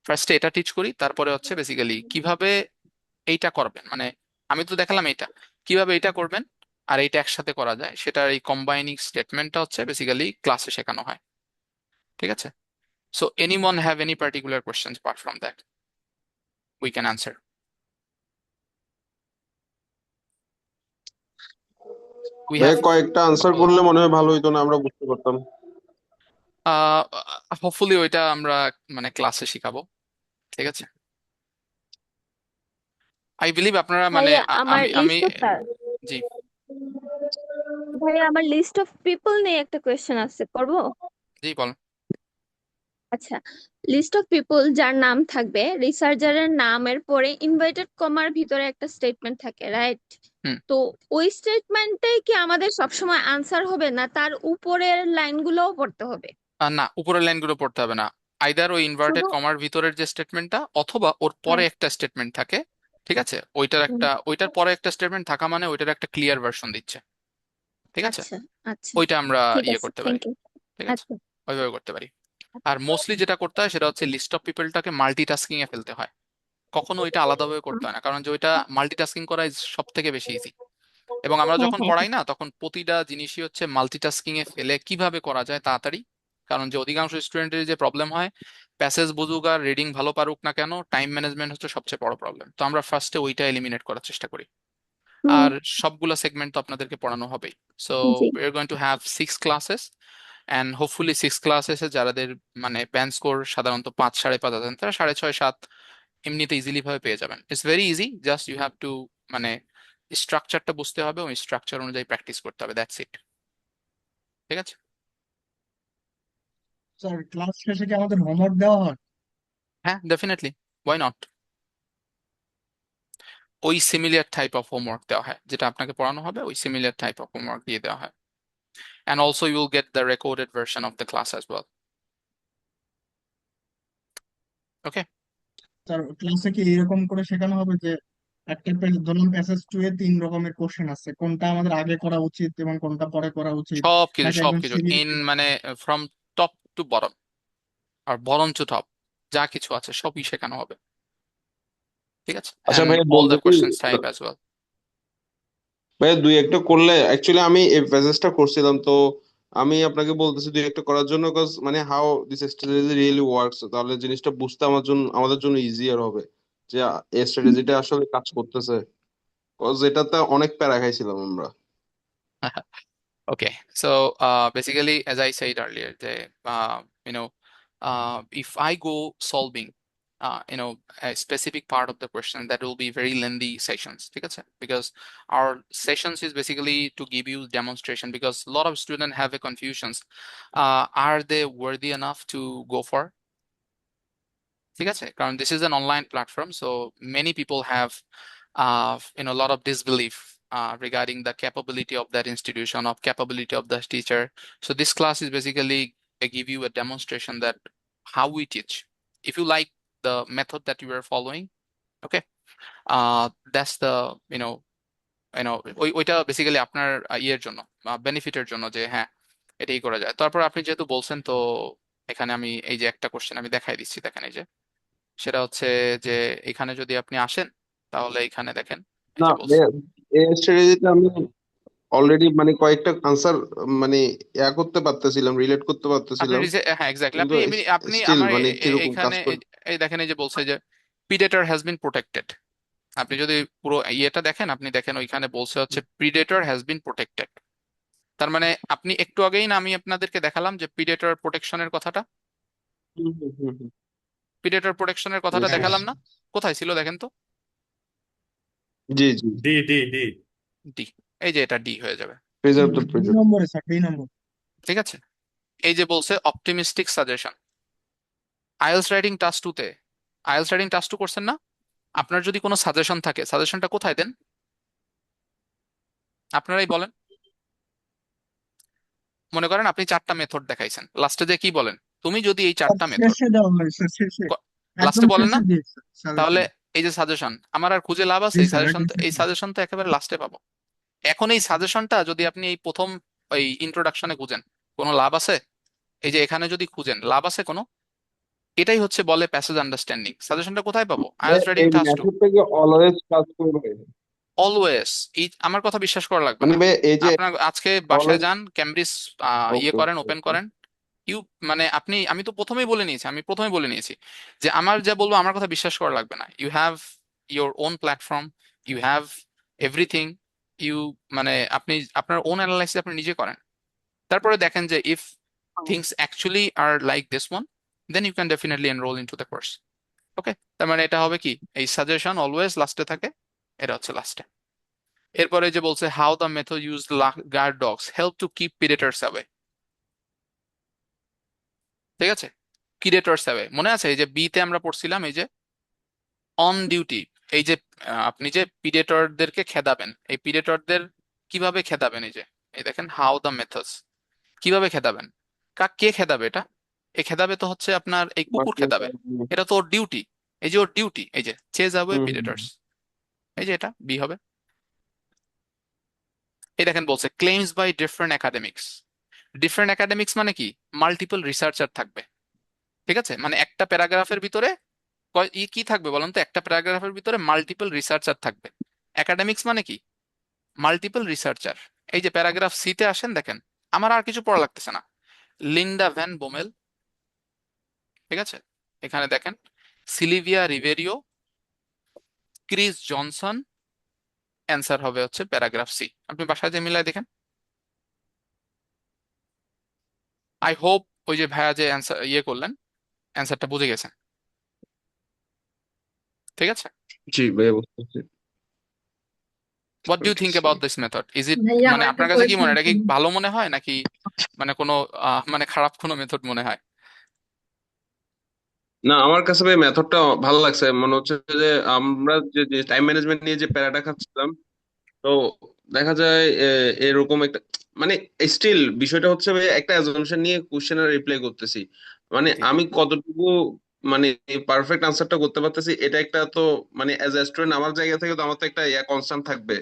Speaker 1: ফার্স্টে এটা টিচ করি, তারপরে হচ্ছে বেসিক্যালি কিভাবে এইটা করবেন, মানে আমি তো দেখালাম এইটা কিভাবে এইটা করবেন আর এইটা একসাথে করা যায়, সেটার এই কম্বাইনিং স্টেটমেন্টটা হচ্ছে বেসিক্যালি ক্লাসে শেখানো হয়। ঠিক আছে, so anyone have any particular questions apart from that we can answer? We
Speaker 10: ভাই
Speaker 1: have
Speaker 10: কয়েকটা আনসার করলে মনে হয় ভালো হইতো না, আমরা বুঝতে পারতাম।
Speaker 1: হোপফুলি ওইটা আমরা মানে ক্লাসে শিখাবো। ঠিক আছে, আই বিলিভ আপনারা মানে
Speaker 8: ভাইয়া আমার
Speaker 1: আমি আমি
Speaker 8: লিস্ট অফ
Speaker 1: জি
Speaker 8: ভাইয়া আমার লিস্ট অফ পিপল নিয়ে একটা কোয়েশ্চেন আছে, করব?
Speaker 1: জি বল।
Speaker 8: আচ্ছা, লিস্ট অফ পিপল যার নাম থাকবে, রিসার্চারের নামের পরে ইনভাইটেড কমার ভিতরে একটা স্টেটমেন্ট থাকে, রাইট?
Speaker 1: হুম।
Speaker 8: তো ওই স্টেটমেন্টটাই কি আমাদের সবসময় আনসার হবে, না তার উপরের লাইনগুলোও পড়তে হবে?
Speaker 1: না, উপরের লাইনগুলো পড়তে হবে না। আইদার ওই ইনভার্টেড
Speaker 8: শুধু
Speaker 1: কমার ভিতরের যে স্টেটমেন্টটা, অথবা ওর পরে
Speaker 8: হ্যাঁ।
Speaker 1: একটা স্টেটমেন্ট থাকে। ঠিক আছে,
Speaker 8: হুম,
Speaker 1: ওইটার পরে একটা স্টেটমেন্ট থাকা মানে ওইটার একটা ক্লিয়ার ভার্সন দিচ্ছে। ঠিক আছে,
Speaker 8: আচ্ছা আচ্ছা,
Speaker 1: ওইটা আমরা
Speaker 8: ঠিক
Speaker 1: ইয়ে
Speaker 8: আছে,
Speaker 1: করতে পারি।
Speaker 8: Thank you.
Speaker 1: ঠিক আছে,
Speaker 8: আচ্ছা।
Speaker 1: ওইভাবে করতে পারি। আর মোস্টলি যেটা করতে হয় সেটা হচ্ছে লিস্ট অফ পিপলটাকে মাল্টিটাস্কিং এ ফেলতে হয়, কখনো ওইটা আলাদাভাবে করতে হয় না, কারণ যে ওইটা মাল্টিটাস্কিং করা সব থেকে বেশি ইজি। এবং আমরা
Speaker 8: হ্যাঁ
Speaker 1: যখন
Speaker 8: হ্যাঁ
Speaker 1: পড়াই না, তখন প্রতিটা জিনিসই হচ্ছে মাল্টিটাস্কিং এ ফেলে কিভাবে করা যায় তাড়াতাড়ি। কারণ যে অধিকাংশ স্টুডেন্টের যে প্রবলেম হয়, প্যাসেজ বুঝুক আর রিডিং ভালো পারুক না কেন, টাইম ম্যানেজমেন্ট হচ্ছে সবচেয়ে বড় প্রবলেম। তো আমরা ফার্স্টে ওইটা এলিমিনেট করার চেষ্টা করি।
Speaker 8: হুম,
Speaker 1: আর সবগুলো সেগমেন্ট তো আপনাদেরকে পড়ানো হবেই। So
Speaker 8: G.
Speaker 1: We are going to have 6 classes, and hopefully 6 ক্লাসেসে যাদের মানে ব্যান্ড স্কোর সাধারণত 5 সাড়ে 5 আছেন, তারা 6.5 7 এমনিতে ইজিলি ভাবে পেয়ে যাবেন। It's very easy, just you have to মানে স্ট্রাকচারটা বুঝতে হবে, ওই স্ট্রাকচার অনুযায়ী প্র্যাকটিস করতে হবে, দ্যাটস ইট। ঠিক আছে,
Speaker 4: স্যার ক্লাস শেষে কি আমাদের হোমওয়ার্ক দেওয়া হয়?
Speaker 1: হ্যাঁ ডেফিনেটলি, ওয়াই নট। ওই সিমিলার টাইপ অফ হোমওয়ার্ক দেওয়া হয়, যেটা আপনাকে পড়ানো হবে ওই সিমিলার টাইপ অফ হোমওয়ার্ক দিয়ে দেওয়া হয়। And also you will get the recorded version of the class as well. Okay?
Speaker 4: Sir ক্লাসে কি এরকম করে শেখানো হবে যে একটা ধরুন প্যাসেজ 2 এ 3 রকমের কোশ্চেন আছে, কোনটা আমাদের আগে করা উচিত এবং কোনটা পরে করা উচিত,
Speaker 1: সবকিছু
Speaker 4: নাকি একদম
Speaker 1: সবকিছু
Speaker 4: সিমিলার?
Speaker 1: ইন মানে ফ্রম টপ টু বটম, আর বটম টু টপ যা কিছু আছে সবই শেখানো হবে। ঠিক আছে,
Speaker 10: আচ্ছা
Speaker 1: and
Speaker 10: ভাই,
Speaker 1: all
Speaker 10: বলতে
Speaker 1: the
Speaker 10: কি
Speaker 1: questions type as well.
Speaker 10: ভাই দুই একটা করলে, অ্যাকচুয়ালি আমি এই প্যাসেজটা করছিলাম, তো আমি আপনাকে বলতেছি দুই একটা করার জন্য, কজ মানে how this strategy really works, তাহলে জিনিসটা বুঝতে আমাদের জন্য ইজিয়ার হবে যে এই স্ট্র্যাটেজিটা আসলে কাজ করতেছে, কজ এটাতে অনেক প্যারা খাইছিলাম আমরা।
Speaker 1: Okay, so basically, as I said earlier, if I go solving, a specific part of the question, that will be very lengthy sessions. ঠিক আছে? Because our sessions is basically to give you demonstration. Because a lot of students have a confusions. Are they worthy enough to go for? ঠিক আছে, কারণ this is an online platform, so many people have a lot of disbelief regarding the capability of that institution, of capability of the teacher. So this class is basically I give you a demonstration that how we teach. If you like the method that you are following. Okay, that's the you know ওইটা basically আপনার ইয়ের জন্য, বেনিফিটের জন্য, যে হ্যাঁ এটাই করা যায়। তারপর আপনি যেহেতু বলছেন, তো এখানে আমি এই যে একটা কোশ্চেন আমি দেখাই দিচ্ছি, দেখেন এই যে, সেটা হচ্ছে যে এখানে যদি আপনি আসেন তাহলে এখানে দেখেন এই
Speaker 10: না
Speaker 1: যে বলছে
Speaker 10: এই স্ট্র্যাটেজিতে আমি অলরেডি মানে কয়েকটা আনসার মানে করতে পারতেছিলাম, রিলেট করতে
Speaker 1: আপনি
Speaker 10: পারতেছিলাম,
Speaker 1: হ্যাঁ এক্স্যাক্টলি,
Speaker 10: কিন্তু
Speaker 1: আপনি
Speaker 10: স্টিল
Speaker 1: আমার
Speaker 10: মানে কিরকম কাজ
Speaker 1: এখানে
Speaker 10: করে।
Speaker 1: এই দেখেন এই যে বলছে যে প্রিডেটর হ্যাজ বিন প্রোটেক্টেড। আপনি যদি পুরো ইয়েটা দেখেন, আপনি দেখেন ওইখানে বলছে হচ্ছে প্রিডেটর হ্যাজ বিন প্রোটেক্টেড। তার মানে আপনি একটু আগেই না আমি আপনাদেরকে দেখালাম যে প্রিডেটর প্রোটেকশনের কথাটা,
Speaker 10: হুম, হুম, হুম, হুম।
Speaker 1: প্রিডেটর প্রোটেকশনের কথাটা
Speaker 10: Yes, yes.
Speaker 1: দেখালাম না? কোথায় ছিল দেখেন তো?
Speaker 10: জি জি,
Speaker 2: ডি ডি ডি
Speaker 1: ডি। এই যে এটা ডি হয়ে যাবে,
Speaker 10: প্রিজার্ভ দ্য
Speaker 4: দুই
Speaker 10: প্রিজার্ভ।
Speaker 4: নম্বরে স্যার, 2 নম্বর।
Speaker 1: ঠিক আছে। এই যে বলছে optimistic suggestion, IELTS writing task 2 তে, আইএলস রাইটিং টাস্ক 2 করছেন না? আপনার যদি কোনো সাজেশন থাকে, সাজেশনটা কোথায় দেন? আপনারাই বলেন। মনে করেন আপনি 4টা মেথড দেখাইছেন, লাস্টে যে কি বলেন, তুমি যদি এই
Speaker 4: স্যার
Speaker 1: 4টা মেথড
Speaker 4: শেষে দেওয়া হয় স্যার, শেষে
Speaker 1: লাস্টে
Speaker 4: একদম
Speaker 1: বলেন না,
Speaker 4: শেষে দিয়েছে
Speaker 1: তাহলে
Speaker 4: সাজেশন।
Speaker 1: এই যে সাজেশন আমার আর খুঁজে লাভ আছে?
Speaker 4: জি
Speaker 1: এই
Speaker 4: স্যার,
Speaker 1: সাজেশন,
Speaker 4: একদম
Speaker 1: এই
Speaker 4: শেষে।
Speaker 1: সাজেশন তো একেবারে লাস্টে পাবো। এখন এই সাজেশনটা যদি আপনি এই প্রথম এই ইন্ট্রোডাকশনে খুঁজেন, কোনো লাভ আছে? এই যে এখানে যদি খুঁজেন, লাভ আছে কোনো? এটাই হচ্ছে বলে প্যাসেজ আন্ডারস্ট্যান্ডিং। সাজেশনটা কোথায় পাবো? আইএলটিএস রিডিং
Speaker 10: এই
Speaker 1: টাস্ক 2।
Speaker 10: মেথডটা কি অলওয়েজ কাজ করবে?
Speaker 1: অলওয়েজ। এই আমার কথা বিশ্বাস করা লাগবে
Speaker 10: মানে
Speaker 1: না।
Speaker 10: এই যে
Speaker 1: আপনার আজকে বাসায়
Speaker 10: অলওয়েজ।
Speaker 1: যান, ক্যামব্রিজ ইয়ে
Speaker 10: ওকে
Speaker 1: করেন,
Speaker 10: ওকে
Speaker 1: ওপেন
Speaker 10: ওকে।
Speaker 1: করেন। মানে আমি তো প্রথমেই বলে নিয়েছি, যে আমার যা বলবো আমার কথা বিশ্বাস করা লাগবে না। You have your own platform, you have everything, you মানে আপনি আপনার ওন অ্যানালাইসিস আপনি নিজে করেন। তারপরে দেখেন যে if things actually are like this one, then you can definitely enroll into the course. Okay, তার মানে এটা হবে কি, এই সাজেশন অলওয়েজ লাস্টে থাকে, এটা হচ্ছে লাস্টে। এরপরে যে বলছে how the method use guard dogs help to keep predators away. ঠিক আছে, প্রিডেটরস অ্যাওয়ে মনে আছে? এই যে বি তে আমরা পড়ছিলাম এই যে অন ডিউটি, এই যে আপনি যে প্রিডেটরদেরকে খেদাবেন, এই প্রিডেটরদের কিভাবে খেদাবেন, এই যে এই দেখেন হাউ দ্য মেথডস কিভাবে খেদাবেন। কে খেদাবে এটা? এ খেদাবে তো হচ্ছে আপনার এই কুকুর খেদাবে, এটা তো ওর ডিউটি। এই যে ওর ডিউটি, এই যে চেজ অ্যাওয়ে প্রিডেটরস, এই যে এটা বি হবে। এই দেখেন বলছে claims by different academics. Different academics মানে কি? মাল্টিপল রিসার্চার থাকবে। ঠিক আছে, মানে একটা প্যারাগ্রাফের ভিতরে কি থাকবে বলুন তো? একটা প্যারাগ্রাফের ভিতরে মাল্টিপল রিসার্চার থাকবে। একাডেমিক্স মানে কি? Multiple researcher. এই যে প্যারাগ্রাফ সি তে আসেন, দেখেন আমার আর কিছু পড়া লাগতেছে না, লিন্ডা ভ্যান বোমেল, ঠিক আছে, এখানে দেখেন সিলিভিয়া রিভেরিও, ক্রিস জনসন, অ্যান্সার হবে হচ্ছে প্যারাগ্রাফ সি। আপনি বাসায় যে মিলাই দেখেন। আই হোপ ওই যে ভাইয়া যে অ্যান্সার ইয়ে করলেন, অ্যান্সারটা বুঝে গেছেন। ঠিক আছে,
Speaker 10: জি ভাইয়া, বুঝতে পারছি।
Speaker 1: What do you think about this method? Is it
Speaker 5: ভাইয়া
Speaker 1: মানে
Speaker 5: আমার একটা
Speaker 1: আপনার কাছে কি মনে
Speaker 5: কোয়েশ্চেন
Speaker 1: হয়, এটা কি
Speaker 5: ছিল।
Speaker 1: ভালো মনে হয় নাকি মানে কোনো মানে খারাপ কোনো মেথড মনে হয়?
Speaker 10: না, আমার কাছে ভাই মেথডটা ভালো লাগছে। মনে হচ্ছে যে আমরা যে টাইম ম্যানেজমেন্ট নিয়ে যে প্যারাটা খাচ্ছিলাম, তো দেখা যায় এরকম একটা মানে স্টিল বিষয়টা হচ্ছে ভাই একটা অ্যাজাম্পশন নিয়ে কোশ্চেনের রিপ্লাই করতেছি। মানে
Speaker 1: জি
Speaker 10: আমি কতটুকু মানে পারফেক্ট আনসারটা করতে পারতেছি, এটা একটা তো মানে অ্যাজ এ স্টুডেন্ট আমার জায়গা থেকে তো আমার তো একটা কনসার্ন থাকবে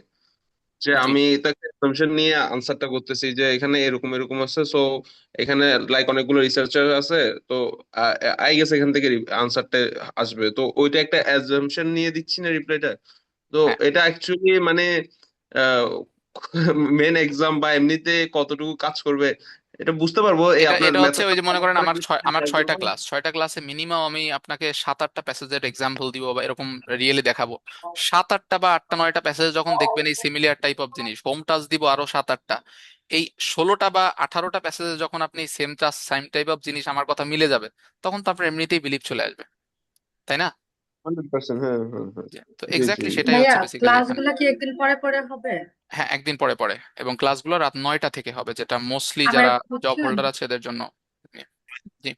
Speaker 10: যে
Speaker 1: জি
Speaker 10: আমি তাকে অ্যাসাম্পশন নিয়ে আনসারটা করতেছি যে এখানে এরকম এরকম আছে, সো এখানে লাইক অনেকগুলো রিসার্চার আছে, তো আই গেস এখান থেকে আনসারটা আসবে, তো ওইটা একটা অ্যাসাম্পশন নিয়ে দিচ্ছি না রিপ্লাইটা। তো
Speaker 1: হ্যাঁ।
Speaker 10: এটা অ্যাকচুয়ালি মানে মেন এক্সাম বা এমনিতে কতটুকু কাজ করবে এটা বুঝতে পারবো এই
Speaker 1: এটা
Speaker 10: আপনার
Speaker 1: এটা হচ্ছে ওই
Speaker 10: মেথডটা
Speaker 1: যে মনে
Speaker 10: ফলো
Speaker 1: করেন
Speaker 10: করে
Speaker 1: আমার
Speaker 10: যদি
Speaker 1: আমার
Speaker 10: try
Speaker 1: 6টা
Speaker 10: করবো।
Speaker 1: ক্লাস, 6টা ক্লাসে মিনিমাম আমি আপনাকে 7-8টা প্যাসেজের এক্সাম্পল দিব বা এরকম রিয়েলি দেখাবো। 7-8টা বা 8টা 9টা প্যাসেজ যখন দেখবেন এই সিমিলার টাইপ অফ জিনিস, হোম টাচ দিব আরো 7-8টা, এই 16টা বা 18টা প্যাসেজে যখন আপনি সেম টাইপ অফ জিনিস আমার কথা মিলে যাবে, তখন তো আপনার এমনিতেই বিলিভ চলে আসবে, তাই না?
Speaker 10: 100%, হ্যাঁ হ্যাঁ হ্যাঁ।
Speaker 1: তো
Speaker 10: জি জি।
Speaker 1: এক্স্যাক্টলি সেটাই
Speaker 5: ভাইয়া
Speaker 1: হচ্ছে বেসিক্যালি এখানে।
Speaker 5: ক্লাসগুলো কি একদিন পরে পরে হবে?
Speaker 1: হ্যাঁ, একদিন পরে পরে, এবং ক্লাসগুলো রাত 9টা থেকে হবে, যেটা মোস্টলি
Speaker 5: আমার
Speaker 1: যারা জব
Speaker 5: বুঝছেন।
Speaker 1: হোল্ডার আছে এদের জন্য। জি।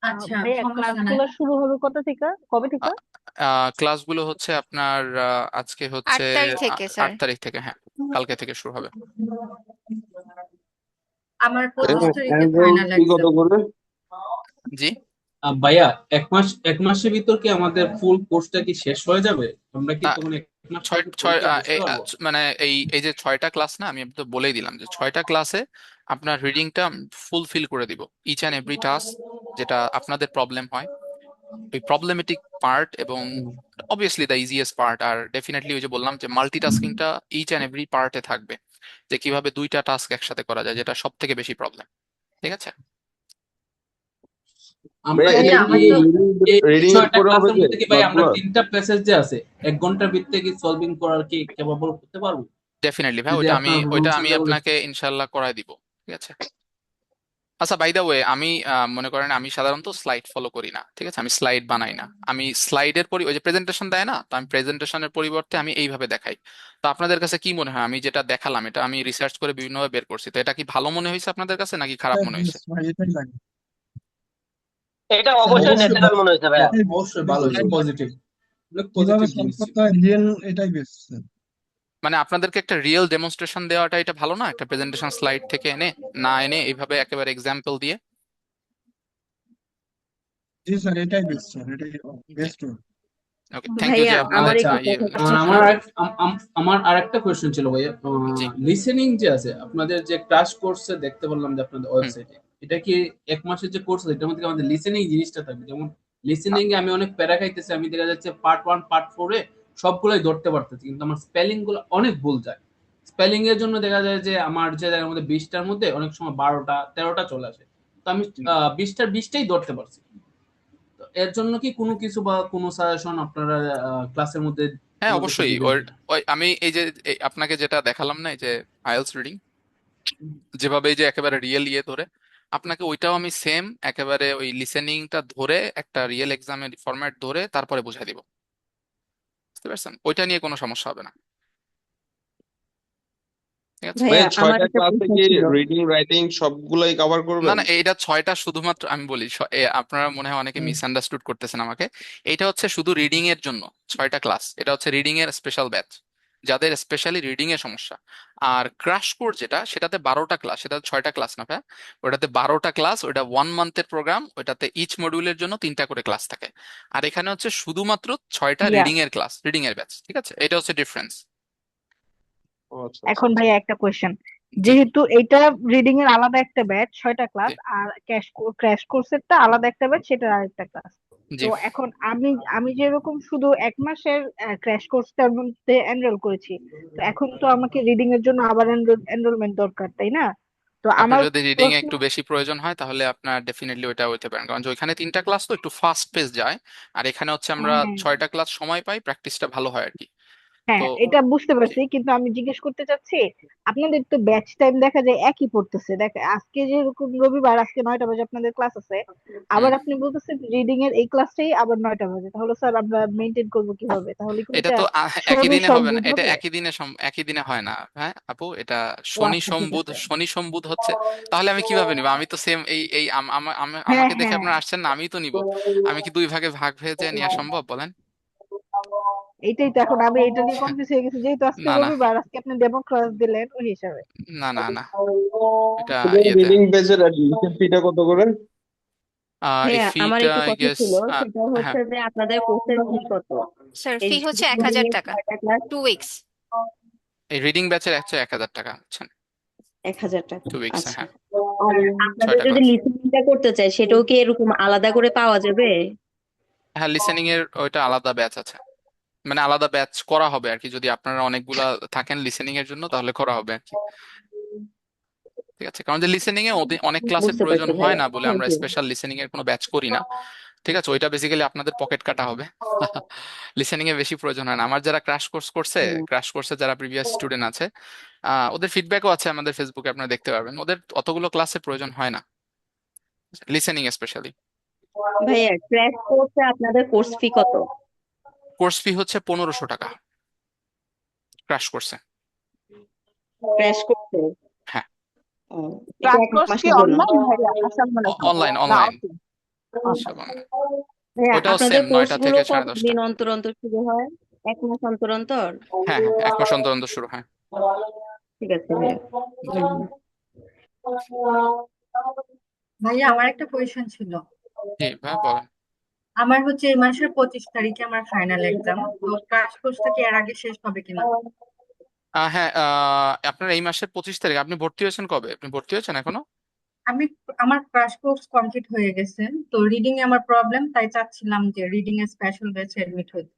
Speaker 5: আচ্ছা,
Speaker 3: ভাইয়া
Speaker 5: সমস্যা নাই।
Speaker 3: ক্লাসগুলো শুরু হবে কবে থেকে?
Speaker 1: ক্লাসগুলো হচ্ছে আপনার আজকে
Speaker 12: 8
Speaker 1: হচ্ছে
Speaker 12: তারিখ থেকে
Speaker 1: 8
Speaker 12: স্যার।
Speaker 1: তারিখ থেকে, হ্যাঁ কালকে থেকে শুরু হবে।
Speaker 5: আমার 25 তারিখে
Speaker 10: অ্যানুয়াল
Speaker 5: ফাইনাল
Speaker 10: ফি কত
Speaker 5: এক্সাম।
Speaker 10: করে?
Speaker 1: জি।
Speaker 9: ভাইয়া এক মাসের ভিতর কি আমাদের ফুল কোর্সটা কি শেষ হয়ে যাবে? আমরা কি
Speaker 1: আহ,
Speaker 9: তখন এক মাস
Speaker 1: ছয়
Speaker 9: পরে
Speaker 1: ছয়
Speaker 9: পরীক্ষা বসতে পারবো?
Speaker 1: মানে এই যে 6টা ক্লাস না, আমি তো বলেই দিলাম যে 6টা ক্লাসে আপনার রিডিংটা ফুলফিল করে দিব। ইচ অ্যান্ড এভরি টাস্ক যেটা আপনাদের প্রবলেম হয়, ওই প্রবলেমেটিক পার্ট এবং অবভিয়াসলি দ্য ইজিয়েস্ট পার্ট, আর ডেফিনেটলি ওই যে বললাম যে মাল্টিটাস্কিংটা ইচ অ্যান্ড এভরি পার্টে থাকবে, যে কিভাবে দুইটা টাস্ক একসাথে করা যায়, যেটা সব থেকে বেশি প্রবলেম। ঠিক আছে?
Speaker 9: আমরা
Speaker 10: ভাইয়া
Speaker 9: এটা
Speaker 10: এটা
Speaker 9: কি
Speaker 10: কি
Speaker 9: এই
Speaker 10: রিডিং এর
Speaker 9: 6টা
Speaker 10: উপরে হবে
Speaker 9: ক্লাসের
Speaker 10: যে
Speaker 9: মধ্যে কি ভাই আমরা
Speaker 10: সবগুলা?
Speaker 9: 3টা প্যাসেজ যে আছে 1 ঘন্টার ভিতরে কি সলভিং করার কি ক্যাপাবল করতে পারবো?
Speaker 1: ডেফিনেটলি ভাই,
Speaker 9: যদি আপনার
Speaker 1: ওইটা
Speaker 9: রুলস
Speaker 1: আমি
Speaker 9: এন্ড রেগুলেশন।
Speaker 1: আপনাকে ইনশাল্লাহ করায় দিব। ঠিক আছে? আচ্ছা, বাই দা ওয়ে, আমি মনে করেন আমি সাধারণত স্লাইড ফলো করি না। ঠিক আছে? আমি স্লাইড বানাই না। আমি স্লাইডের ওই যে প্রেজেন্টেশন দেয় না, তো আমি প্রেজেন্টেশনের পরিবর্তে আমি এইভাবে দেখাই। তো আপনাদের কাছে কি মনে হয়, আমি যেটা দেখালাম এটা আমি রিসার্চ করে বিভিন্নভাবে বের করছি, তো এটা কি ভালো মনে হয়েছে আপনাদের কাছে নাকি খারাপ মনে হয়েছে?
Speaker 4: ভাই এটাই লাগে।
Speaker 6: এটা
Speaker 4: স্যার
Speaker 6: অবশ্যই
Speaker 9: অবশ্যই
Speaker 6: ন্যাচারাল মনে হয়েছে ভাইয়া।
Speaker 4: এটাই
Speaker 9: অবশ্যই ভালো হয়েছে,
Speaker 4: এটাই
Speaker 9: পজিটিভ, অনেক
Speaker 4: কিভাবে
Speaker 9: পজিটিভ
Speaker 4: সলভ
Speaker 9: জিনিস ছিল।
Speaker 4: করতে হয় রিয়েল, এটাই বেস্ট স্যার।
Speaker 1: মানে আপনাদেরকে একটা রিয়েল ডেমনস্ট্রেশন দেওয়াটা এটা ভালো না, একটা প্রেজেন্টেশন স্লাইড থেকে এনে, না এনে এইভাবে একেবারে এক্সাম্পল দিয়ে?
Speaker 4: জি স্যার, এটাই বেস্ট স্যার, এটাই বেস্ট।
Speaker 1: ওকে, থ্যাংক ইউ
Speaker 8: ভাইয়া
Speaker 1: যে
Speaker 8: আমার
Speaker 1: আপনাদের
Speaker 9: আচ্ছা,
Speaker 8: একটু কথা
Speaker 9: আর
Speaker 8: বলতে
Speaker 9: আমার
Speaker 8: হবে।
Speaker 9: আমার আরেকটা কোয়েশ্চেন ছিল ভাইয়া,
Speaker 1: জি।
Speaker 9: লিসেনিং যে আছে আপনাদের যে ক্রাশ কোর্সে দেখতে পারলাম যে আপনাদের
Speaker 1: হুম।
Speaker 9: ওয়েবসাইটে, এটা কি 1 মাসের যে কোর্স আছে এটার মধ্যে কি আমাদের লিসেনিং জিনিসটা থাকবে? যেমন লিসেনিং এ আমি অনেক প্যারা খাইতেছি, আমি দেখা যাচ্ছে পার্ট 1 পার্ট 4 এ সবগুলাই ধরতে পারতেছি, কিন্তু আমার স্পেলিং গুলো অনেক ভুল যায়। স্পেলিং এর জন্য দেখা যায় যে আমার যে জায়গার মধ্যে 20টার মধ্যে অনেক সময় 12টা 13টা চলে আসে, তো আমি 20টার 20টাই ধরতে পারছি। তো এর জন্য কি কোনো কিছু বা কোনো সাজেশন আপনারা ক্লাসের মধ্যে
Speaker 1: হ্যাঁ,
Speaker 9: আমাদেরকে
Speaker 1: অবশ্যই।
Speaker 9: দিবেন?
Speaker 1: ওই আমি এই যে আপনাকে যেটা দেখালাম না, এই যে আইএলটিএস রিডিং, যেভাবে এই যে একেবারে রিয়েল ইয়ে ধরে, আপনাকে ওইটাও আমি সেম একেবারে ওই লিসেনিংটা ধরে একটা রিয়েল এক্সামের ফরম্যাট ধরে তারপরে বুঝাই দিব। বুঝতে পারছেন? ওইটা নিয়ে কোনো সমস্যা হবে না। ঠিক আছে?
Speaker 8: ভাইয়া
Speaker 10: ভাইয়া
Speaker 8: আমার
Speaker 10: 6টা
Speaker 8: একটা
Speaker 10: ক্লাসে
Speaker 8: প্রশ্ন
Speaker 10: কি
Speaker 8: ছিল।
Speaker 10: রিডিং রাইটিং সবগুলাই কভার
Speaker 1: না
Speaker 10: করবেন?
Speaker 1: না, এইটা 6টা শুধুমাত্র, আমি বলি আপনারা মনে হয় অনেকে মিসআন্ডারস্টুড করতেছেন আমাকে। এটা হচ্ছে শুধু রিডিং এর জন্য 6টা ক্লাস, এটা হচ্ছে রিডিং এর স্পেশাল ব্যাচ, যাদের স্পেশালি রিডিং এর সমস্যা। আর ক্র্যাশ কোর্স যেটা, সেটাতে 12টা ক্লাস, সেটা 6টা ক্লাস না ভাই, ওটাতে 12টা ক্লাস, ওটা 1 মান্থের প্রোগ্রাম, ওটাতে ইচ মডিউলের জন্য 3টা করে ক্লাস থাকে। আর এখানে হচ্ছে শুধুমাত্র 6টা
Speaker 3: ইয়া
Speaker 1: রিডিং এর ক্লাস, রিডিং এর ব্যাচ। ঠিক আছে? এটা হচ্ছে ডিফারেন্স।
Speaker 10: ও আচ্ছা আচ্ছা
Speaker 3: এখন
Speaker 10: আচ্ছা।
Speaker 3: ভাইয়া একটা কোয়েশ্চেন,
Speaker 1: জি
Speaker 3: যেহেতু এটা রিডিং এর আলাদা একটা ব্যাচ 6টা ক্লাস,
Speaker 1: জি
Speaker 3: আর ক্র্যাশ কোর্সেরটা আলাদা একটা ব্যাচ, সেটার আরেকটা ক্লাস।
Speaker 1: জি।
Speaker 3: তো এখন আমি যেরকম শুধু 1 মাসের ক্র্যাশ কোর্সটার মধ্যে এনরোল করেছি, তো এখন তো আমাকে রিডিং এর জন্য আবার এনরোলমেন্ট দরকার, তাই না? তো
Speaker 1: আপনার
Speaker 3: আমার
Speaker 1: যদি রিডিং এ
Speaker 3: প্রশ্ন,
Speaker 1: একটু বেশি প্রয়োজন হয় তাহলে আপনার ডেফিনেটলি ওইটা হইতে পারেন, কারণ যে ওইখানে 3টা ক্লাস তো একটু ফাস্ট পেস যায়, আর এখানে হচ্ছে আমরা
Speaker 3: হ্যাঁ
Speaker 1: 6টা ক্লাস সময় পাই, প্র্যাকটিসটা ভালো হয় আর কি। তো
Speaker 3: হ্যাঁ, এটা বুঝতে
Speaker 1: জি।
Speaker 3: পারছি, কিন্তু আমি জিজ্ঞেস করতে চাচ্ছি, আপনাদের তো ব্যাচ টাইম দেখা যায় একই পড়তেছে, আজকে যেরকম রবিবার, আজকে 9টা বাজে আপনাদের ক্লাস আছে,
Speaker 1: হুম।
Speaker 3: আবার আপনি বলতেছেন রিডিং এর এই ক্লাসটাই আবার 9টা বাজে, তাহলে স্যার আমরা মেনটেন করবো কিভাবে? তাহলে কি
Speaker 1: এটা
Speaker 3: এটা
Speaker 1: তো একই
Speaker 3: শনি
Speaker 1: দিনে হবে না,
Speaker 3: সম্বুধ
Speaker 1: এটা
Speaker 3: হবে?
Speaker 1: একই দিনে হয় না। হ্যাঁ আপু, এটা
Speaker 3: ও
Speaker 1: শনি
Speaker 3: আচ্ছা, ঠিক
Speaker 1: সম্বুধ,
Speaker 3: আছে।
Speaker 1: শনি সম্বুধ হচ্ছে। তাহলে আমি কিভাবে নিব? আমি তো সেম এই এই
Speaker 3: হ্যাঁ
Speaker 1: আমাকে দেখে
Speaker 3: হ্যাঁ,
Speaker 1: আপনারা আসছেন না, আমিই তো নিব। আমি কি দুই ভাগে ভাগ হয়ে যে নেওয়া সম্ভব বলেন?
Speaker 3: এইটাই তো, এখন আমি এটা নিয়ে কনফিউজ হয়ে গেছি, যেহেতু আজকে
Speaker 1: না না
Speaker 3: রবিবার, আজকে আপনি ডেমো ক্লাস দিলেন ওই হিসাবে।
Speaker 1: না না না, এটা ইয়েতে
Speaker 10: রিডিং বেজের অ্যাডমিশন ফিটা কত করে?
Speaker 1: এই
Speaker 8: ভাইয়া আমার
Speaker 1: ফিটা
Speaker 8: একটু
Speaker 1: আই
Speaker 8: কথা
Speaker 1: গেস।
Speaker 8: ছিল, সেটা
Speaker 1: হ্যাঁ,
Speaker 8: হচ্ছে যে আপনাদের কোর্সের ফি কত?
Speaker 12: স্যার
Speaker 8: এই
Speaker 12: ফি হচ্ছে
Speaker 8: রিডিং
Speaker 12: 1,000
Speaker 8: এর
Speaker 12: টাকা,
Speaker 8: 6টা ক্লাস
Speaker 12: 2 উইকস।
Speaker 1: এই রিডিং ব্যাচের হচ্ছে 1000 টাকা, বুঝছেন?
Speaker 8: 1000 টাকা।
Speaker 1: 2 উইকস,
Speaker 8: আচ্ছা,
Speaker 1: হ্যাঁ।
Speaker 8: আর আপনাদের
Speaker 1: 6টা
Speaker 8: যদি
Speaker 1: ক্লাস।
Speaker 8: লিসেনিংটা করতে চাই সেটাও কি এরকম আলাদা করে পাওয়া যাবে?
Speaker 1: হ্যাঁ, লিসেনিং এর ওইটা আলাদা ব্যাচ আছে, মানে আলাদা ব্যাচ করা হবে আর কি, যদি আপনারা অনেকগুলা থাকেন লিসেনিং এর জন্য তাহলে করা হবে আর কি। ঠিক আছে? কারণ যে লিসেনিং এ অনেক ক্লাসের
Speaker 8: বুঝতে
Speaker 1: প্রয়োজন
Speaker 8: পারছি
Speaker 1: হয়
Speaker 8: ভাইয়া,
Speaker 1: না বলে
Speaker 8: থ্যাংক
Speaker 1: আমরা
Speaker 8: ইউ।
Speaker 1: স্পেশাল লিসেনিং এর কোনো ব্যাচ করি না। ঠিক আছে? ওইটা বেসিক্যালি আপনাদের পকেট কাটা হবে। লিসেনিং এ বেশি প্রয়োজন হয় না। আমার যারা ক্র্যাশ কোর্স করছে, ক্র্যাশ কোর্সে যারা প্রিভিয়াস স্টুডেন্ট আছে, ওদের ফিডব্যাকও আছে আমাদের ফেসবুকে, আপনারা দেখতে পারবেন, ওদের অতগুলো ক্লাসের প্রয়োজন হয় না, লিসেনিং স্পেশালি।
Speaker 8: ভাইয়া ক্র্যাশ কোর্সে আপনাদের কোর্স ফি কত?
Speaker 1: কোর্স ফি হচ্ছে 1500 টাকা ক্র্যাশ কোর্সে।
Speaker 8: ক্র্যাশ কোর্সে?
Speaker 1: হ্যাঁ,
Speaker 8: এটা
Speaker 3: ক্লাস
Speaker 8: 1
Speaker 3: কোর্স কি
Speaker 8: মাসের জন্য?
Speaker 3: অনলাইন ভাইয়া? আসসালামু আলাইকুম।
Speaker 1: অনলাইন
Speaker 3: না
Speaker 1: অনলাইন
Speaker 3: অফলাইন?
Speaker 1: সব online।
Speaker 8: ভাইয়া
Speaker 1: ওইটাও
Speaker 8: আপনাদের
Speaker 1: সেম
Speaker 8: কোর্স
Speaker 1: 9টা
Speaker 8: গুলো
Speaker 1: থেকে 10:30টা।
Speaker 8: কতদিন অন্তর অন্তর শুরু হয়? 1 মাস অন্তর অন্তর?
Speaker 1: হ্যাঁ হ্যাঁ, 1 মাস অন্তর অন্তর শুরু হয়।
Speaker 8: ঠিক আছে ভাইয়া।
Speaker 1: জি।
Speaker 8: ধন্যবাদ।
Speaker 5: ভাইয়া আমার একটা কোয়েশ্চেন ছিল,
Speaker 1: জি ভাই বলেন।
Speaker 5: আমার হচ্ছে এই মাসের 25 তারিখে আমার ফাইনাল এক্সাম, তো ক্রাশ কোর্সটা কি এর আগে শেষ হবে কিনা?
Speaker 1: হ্যাঁ, আপনার এই মাসের 25 তারিখ। আপনি ভর্তি হয়েছেন কবে? আপনি ভর্তি হয়েছেন এখনো?
Speaker 5: আমি আমার ক্রাশ কোর্স কমপ্লিট হয়ে গেছে, তো রিডিং এ আমার প্রবলেম, তাই চাচ্ছিলাম যে রিডিং এ স্পেশাল ব্যাচে এডমিট হইতে।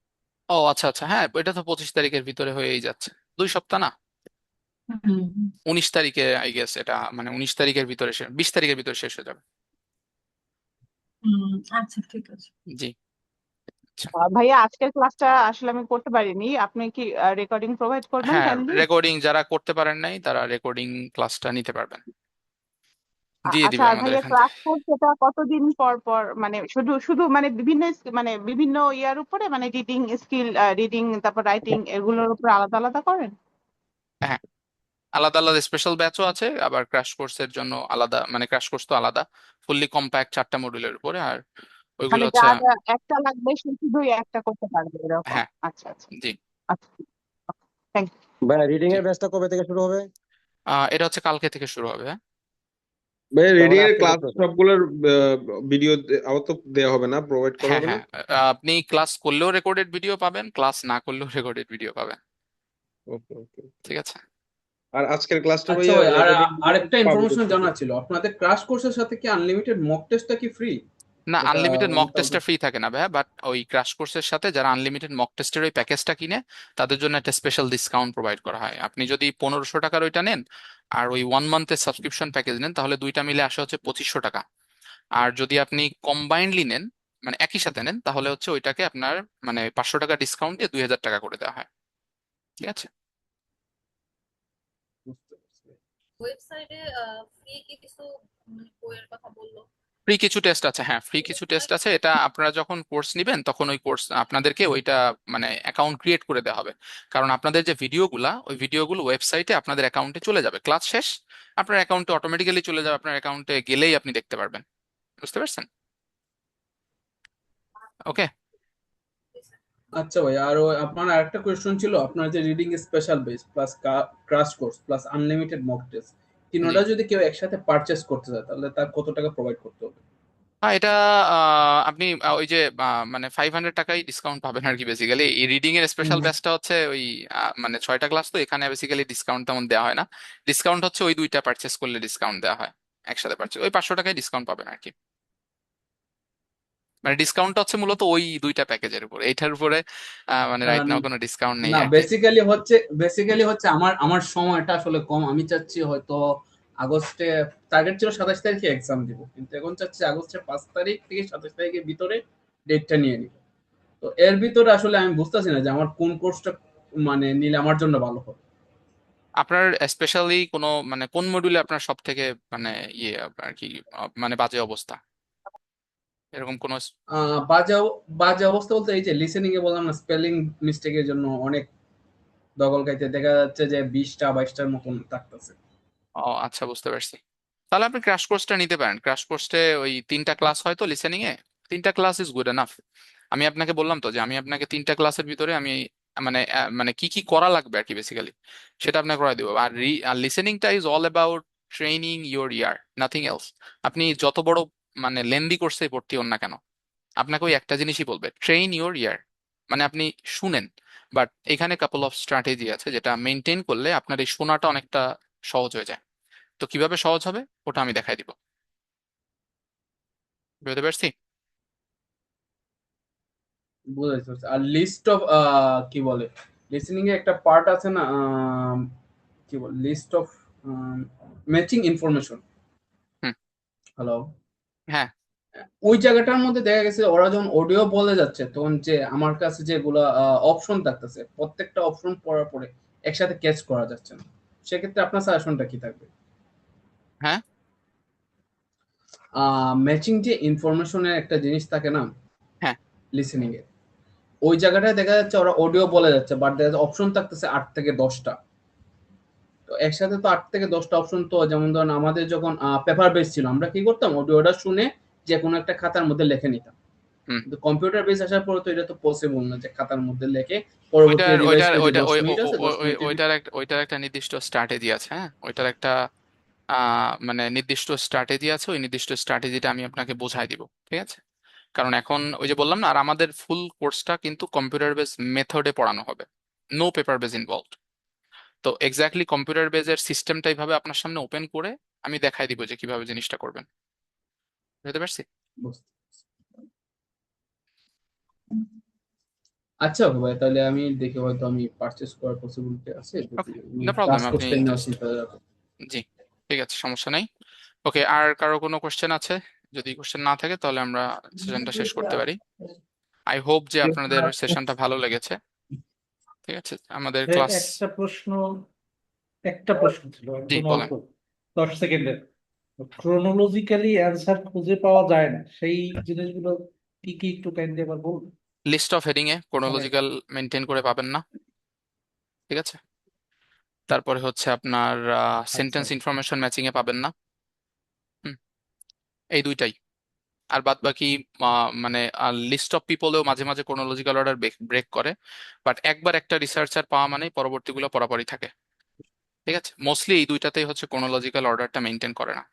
Speaker 1: ও আচ্ছা আচ্ছা, হ্যাঁ এটা তো 25 তারিখের ভিতরে হয়েই যাচ্ছে। 2 সপ্তাহ না,
Speaker 5: হুম।
Speaker 1: 19 তারিখে আই গেস এটা, মানে 19 তারিখের ভিতরে 20 তারিখের ভিতরে শেষ হয়ে যাবে।
Speaker 5: হুম, আচ্ছা ঠিক আছে।
Speaker 1: জি আচ্ছা।
Speaker 12: ভাইয়া আজকের ক্লাসটা আসলে আমি করতে পারিনি, আপনি কি রেকর্ডিং প্রোভাইড করবেন
Speaker 1: হ্যাঁ,
Speaker 12: কাইন্ডলি?
Speaker 1: রেকর্ডিং যারা করতে পারেন নাই তারা রেকর্ডিং ক্লাসটা নিতে পারবেন, দিয়ে
Speaker 12: আচ্ছা,
Speaker 1: দিবে
Speaker 12: আর
Speaker 1: আমাদের
Speaker 12: ভাইয়া
Speaker 1: এখান
Speaker 12: ক্লাস
Speaker 1: থেকে।
Speaker 12: কোর্স এটা কতদিন পর পর, মানে শুধু শুধু মানে বিভিন্ন মানে বিভিন্ন ইয়ার উপরে, মানে রিডিং স্কিল, রিডিং তারপর রাইটিং এগুলোর উপর আলাদা আলাদা করেন?
Speaker 1: হ্যাঁ, আলাদা আলাদা স্পেশাল ব্যাচও আছে, আবার ক্র্যাশ কোর্সের জন্য আলাদা, মানে ক্র্যাশ কোর্স তো আলাদা, ফুললি কম্প্যাক্ট 4টা মডিউলের উপরে, আর ওইগুলো
Speaker 12: মানে
Speaker 1: হচ্ছে।
Speaker 12: যার একটা লাগবে সে শুধুই একটা করতে পারবে এরকম?
Speaker 1: হ্যাঁ।
Speaker 12: আচ্ছা আচ্ছা
Speaker 1: জি।
Speaker 12: আচ্ছা, থ্যাংক
Speaker 13: ভাই রিডিং
Speaker 1: জি
Speaker 13: এর ব্যাচটা কবে থেকে শুরু হবে?
Speaker 1: এটা হচ্ছে কালকে থেকে শুরু হবে। হ্যাঁ
Speaker 10: ভাই
Speaker 13: তার
Speaker 10: রিডিং
Speaker 13: মানে
Speaker 10: এর
Speaker 13: আজকে
Speaker 10: ক্লাস
Speaker 13: করতেছে।
Speaker 10: সবগুলোর ভিডিও আবার তো দেওয়া হবে না, প্রোভাইড করা
Speaker 1: হ্যাঁ
Speaker 10: হবে না?
Speaker 1: হ্যাঁ, আপনি ক্লাস করলেও রেকর্ডেড ভিডিও পাবেন, ক্লাস না করলেও রেকর্ডেড ভিডিও পাবেন।
Speaker 10: ওকে ওকে।
Speaker 1: ঠিক আছে।
Speaker 10: আর আজকের ক্লাসটা
Speaker 9: আচ্ছা
Speaker 10: ভাইয়া
Speaker 9: ভাই, আর
Speaker 10: রেকর্ডিং
Speaker 9: আরেকটা
Speaker 10: পাবো
Speaker 9: ইনফরমেশন
Speaker 10: কোথেকে?
Speaker 9: জানার ছিল, আপনাদের ক্রাশ কোর্সের সাথে কি আনলিমিটেড মক টেস্টটা কি ফ্রি?
Speaker 1: না,
Speaker 9: যেটা
Speaker 1: আনলিমিটেড মক
Speaker 9: 1000।
Speaker 1: টেস্টটা ফ্রি থাকে না ভাইয়া, বাট ওই ক্র্যাশ কোর্সের সাথে যারা আনলিমিটেড মক টেস্টের ওই প্যাকেজটা কিনে তাদের জন্য একটা স্পেশাল ডিসকাউন্ট প্রোভাইড করা হয়। আপনি যদি 1500 টাকার ওইটা নেন আর ওই 1 মান্থের সাবস্ক্রিপশন প্যাকেজ নেন, তাহলে দুইটা মিলে আসে হচ্ছে 2500 টাকা। আর যদি আপনি কম্বাইন্ডলি নেন, মানে একই সাথে নেন, তাহলে হচ্ছে ওইটাকে আপনার মানে 500 টাকা ডিসকাউন্ট দিয়ে 2000 টাকা করে দেওয়া হয়। ঠিক আছে।
Speaker 9: বুঝতে পারছি।
Speaker 14: ওয়েবসাইটে ফ্রি কিছু বইয়ের কথা বললো।
Speaker 1: ফ্রি কিছু টেস্ট আছে, হ্যাঁ ফ্রি কিছু টেস্ট আছে। এটা আপনারা যখন কোর্স নিবেন তখন ওই কোর্স আপনাদেরকে ওইটা মানে অ্যাকাউন্ট ক্রিয়েট করে দেওয়া হবে। কারণ আপনাদের যে ভিডিওগুলা, ওই ভিডিওগুলো ওয়েবসাইটে আপনাদের অ্যাকাউন্টে চলে যাবে, ক্লাস শেষ আপনার অ্যাকাউন্টে অটোমেটিক্যালি চলে যাবে, আপনার অ্যাকাউন্টে গেলেই আপনি দেখতে পারবেন। বুঝতে পারছেন? ওকে।
Speaker 9: আচ্ছা ভাই, আর আপনার আরেকটা কোয়েশ্চন ছিল, আপনার যে reading special base plus crash course plus unlimited mock test,
Speaker 1: জি
Speaker 9: তিনোটা যদি কেউ একসাথে পারচেস করতে চায় তাহলে তার কত টাকা প্রোভাইড করতে হবে?
Speaker 1: হ্যাঁ, এটা আপনি ওই যে মানে 500 টাকাই ডিসকাউন্ট পাবেন আর কি। বেসিক্যালি এই রিডিং এর স্পেশাল
Speaker 9: হুম।
Speaker 1: ব্যাচটা হচ্ছে ওই মানে 6টা ক্লাস, তো এখানে বেসিক্যালি ডিসকাউন্ট তেমন দেওয়া হয় না। ডিসকাউন্ট হচ্ছে ওই দুইটা পারচেস করলে ডিসকাউন্ট দেওয়া হয়, একসাথে পারচেস ওই 500 টাকায় ডিসকাউন্ট পাবেন আর কি। মানে ডিসকাউন্টটা হচ্ছে মূলত ওই দুইটা প্যাকেজের উপর, এইটার উপরে মানে রাইট
Speaker 9: আহ,
Speaker 1: নাও কোনো ডিসকাউন্ট নেই
Speaker 9: না,
Speaker 1: আর কি।
Speaker 9: বেসিক্যালি হচ্ছে আমার আমার সময়টা আসলে কম, আমি চাচ্ছি হয়তো আগস্টে, টার্গেট ছিল 27 তারিখে এক্সাম দিব, কিন্তু এখন চাচ্ছি আগস্টের 5 তারিখ থেকে 27 তারিখের ভিতরে ডেটটা নিয়ে নিব। তো এর ভিতরে আসলে আমি বুঝতেছি না যে আমার কোন কোর্সটা মানে নিলে আমার জন্য ভালো হবে।
Speaker 1: আপনার স্পেশালি কোনো মানে কোন মডিউলে আপনার সব থেকে মানে ইয়ে আর কি মানে বাজে অবস্থা, এরকম কোনো
Speaker 9: বাজে অবস্থা বলতে এই যে লিসেনিং এ বললাম না, স্পেলিং মিস্টেকের জন্য অনেক দগল গাইতে দেখা যাচ্ছে যে 20টা 22টার মতন থাকতেছে।
Speaker 1: ও আচ্ছা, বুঝতে পারছি। তাহলে আপনি ক্র্যাশ কোর্সটা নিতে পারেন। ক্র্যাশ কোর্সে ওই 3টা ক্লাস হয় তো লিসেনিং এ, 3টা ক্লাস ইজ গুড এনাফ। আমি আপনাকে বললাম তো যে আমি আপনাকে 3টা ক্লাসের ভিতরে আমি মানে মানে কি কি করা লাগবে আর কি বেসিক্যালি সেটা আপনাকে করাই দেবো। আর লিসেনিংটা is all about training your ear, nothing else. আপনি যত বড় মানে লেন্দি কোর্সে ভর্তি হন না কেন, আপনাকে ওই একটা জিনিসই বলবে, ট্রেন ইয়োর ইয়ার, মানে আপনি শুনেন। বাট এখানে কাপল অফ স্ট্র্যাটেজি আছে যেটা মেনটেন করলে আপনার এই শোনাটা অনেকটা সহজ হয়ে যায়। তো কিভাবে সহজ হবে ওটা আমি দেখাই দিব। বুঝতে পারছি?
Speaker 9: বুঝতে পারছি। আর লিস্ট অফ কি বলে, লিসেনিং এ একটা পার্ট আছে না, কি বলে, লিস্ট অফ ম্যাচিং ইনফরমেশন।
Speaker 1: হুম।
Speaker 9: হ্যালো,
Speaker 1: হ্যাঁ
Speaker 9: ওই জায়গাটার মধ্যে দেখা গেছে ওরা যখন অডিও বলে যাচ্ছে তখন যে আমার কাছে যেগুলা অপশন থাকতেছে, প্রত্যেকটা অপশন পড়ার পরে একসাথে ক্যাচ করা যাচ্ছে না। সেক্ষেত্রে আপনার সাজেশনটা কি থাকবে?
Speaker 1: হ্যাঁ,
Speaker 9: ম্যাচিং যে ইনফরমেশনের একটা জিনিস থাকে না
Speaker 1: হ্যাঁ
Speaker 9: লিসেনিং এ, ওই জায়গাটায় দেখা যাচ্ছে ওরা অডিও বলে যাচ্ছে বাট দেখা যাচ্ছে অপশন থাকতেছে 8 থেকে 10টা। তো একসাথে তো 8 থেকে 10টা অপশন, তো যেমন ধরেন আমাদের যখন পেপার বেস ছিল আমরা কি করতাম, অডিওটা শুনে যে কোনো একটা খাতার মধ্যে লিখে নিতাম।
Speaker 1: হুম।
Speaker 9: কিন্তু কম্পিউটার বেস আসার পরে তো এটা তো পসিবল না যে খাতার মধ্যে লিখে পরবর্তী
Speaker 1: ওইটার
Speaker 9: রিভাইজ
Speaker 1: ওইটার
Speaker 9: করে, যে
Speaker 1: ওইটা
Speaker 9: 10 মিনিট আছে 10 মিনিটের
Speaker 1: ওইটার একটা স্ট্র্যাটেজি আছে। হ্যাঁ, ওইটার একটা মানে নির্দিষ্ট স্ট্র্যাটেজি আছে, ওই নির্দিষ্ট স্ট্র্যাটেজিটা আমি আপনাকে বোঝাই দিব, ঠিক আছে? কারণ এখন ওই যে বললাম না, আর আমাদের ফুল কোর্সটা কিন্তু কম্পিউটার বেস মেথডে পড়ানো হবে, নো পেপার বেস ইনভলভড। তো এক্স্যাক্টলি কম্পিউটার বেজের সিস্টেমটা এইভাবে আপনার সামনে ওপেন করে আমি দেখাই দিব যে কিভাবে জিনিসটা করবেন। বুঝতে পারছি?
Speaker 9: বুঝতে পারছি। আচ্ছা ভাই, তাহলে আমি দেখে হয়তো আমি পারচেজ করার পসিবিলিটি আছে
Speaker 1: ওকে,
Speaker 9: যদি আমি
Speaker 1: নো প্রবলেম,
Speaker 9: ক্লাস
Speaker 1: আপনি
Speaker 9: করতে নেওয়ার
Speaker 1: জাস্ট,
Speaker 9: চিন্তা করে।
Speaker 1: জি ঠিক আছে, সমস্যা নেই। ওকে, আর কারো কোনো কোশ্চেন আছে? যদি কোশ্চেন না থাকে তাহলে আমরা সেশনটা শেষ করতে পারি। আই হোপ যে আপনাদের সেশনটা ভালো লেগেছে। ঠিক আছে, আমাদের ক্লাস,
Speaker 13: একটা প্রশ্ন ছিল
Speaker 1: জি
Speaker 13: একদম
Speaker 1: বলেন।
Speaker 13: অল্প 10 সেকেন্ডের। ক্রোনোলজিক্যালি অ্যান্সার খুঁজে পাওয়া যায় না, সেই জিনিসগুলো কি কি একটু কাইন্ডলি আবার বলুন।
Speaker 1: লিস্ট অফ হেডিং এ
Speaker 13: মানে
Speaker 1: ক্রোনোলজিক্যাল মেনটেন করে পাবেন না, ঠিক আছে? তারপরে হচ্ছে আপনার
Speaker 13: আচ্ছা
Speaker 1: সেন্টেন্স ইনফরমেশন ম্যাচিং এ পাবেন না। হুম, এই দুইটাই। আর বাদ বাকি মানে লিস্ট অফ পিপলেও মাঝে মাঝে ক্রোনোলজিক্যাল অর্ডার ব্রেক করে, বাট একবার একটা রিসার্চার পাওয়া মানে পরবর্তীগুলো পরপরই থাকে, ঠিক আছে? মোস্টলি এই দুইটাতেই হচ্ছে ক্রোনোলজিক্যাল অর্ডারটা মেনটেন করে না।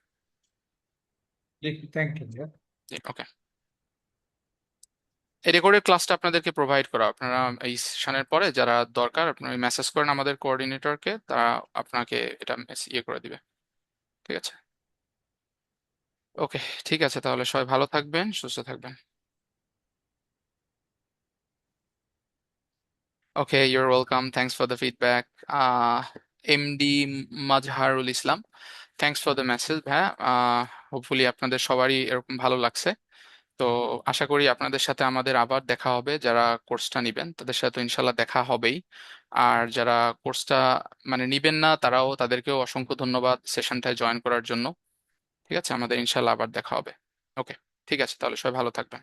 Speaker 13: Thank you.
Speaker 1: ওকে, এই রেকর্ডেড ক্লাসটা আপনাদেরকে প্রোভাইড করা, আপনারা এই সেশনের পরে যারা দরকার আপনারা মেসেজ করেন আমাদের কোঅর্ডিনেটরকে, তারা আপনাকে এটা ইয়ে করে দিবে, ঠিক আছে? ওকে, ঠিক আছে, তাহলে সবাই ভালো থাকবেন, সুস্থ থাকবেন। Okay, you're welcome. Thanks for the feedback. MD Mazharul Islam, thanks for the message ভাইয়া। হোপফুলি আপনাদের সবারই এরকম ভালো লাগছে। তো আশা করি আপনাদের সাথে আমাদের আবার দেখা হবে, যারা কোর্সটা নিবেন তাদের সাথে তো ইনশাল্লাহ দেখা হবেই। আর যারা কোর্সটা মানে নিবেন না, তারাও, তাদেরকেও অসংখ্য ধন্যবাদ সেশনটায় জয়েন করার জন্য। ঠিক আছে, আমাদের ইনশাল্লাহ আবার দেখা হবে। ওকে, ঠিক আছে, তাহলে সবাই ভালো থাকবেন।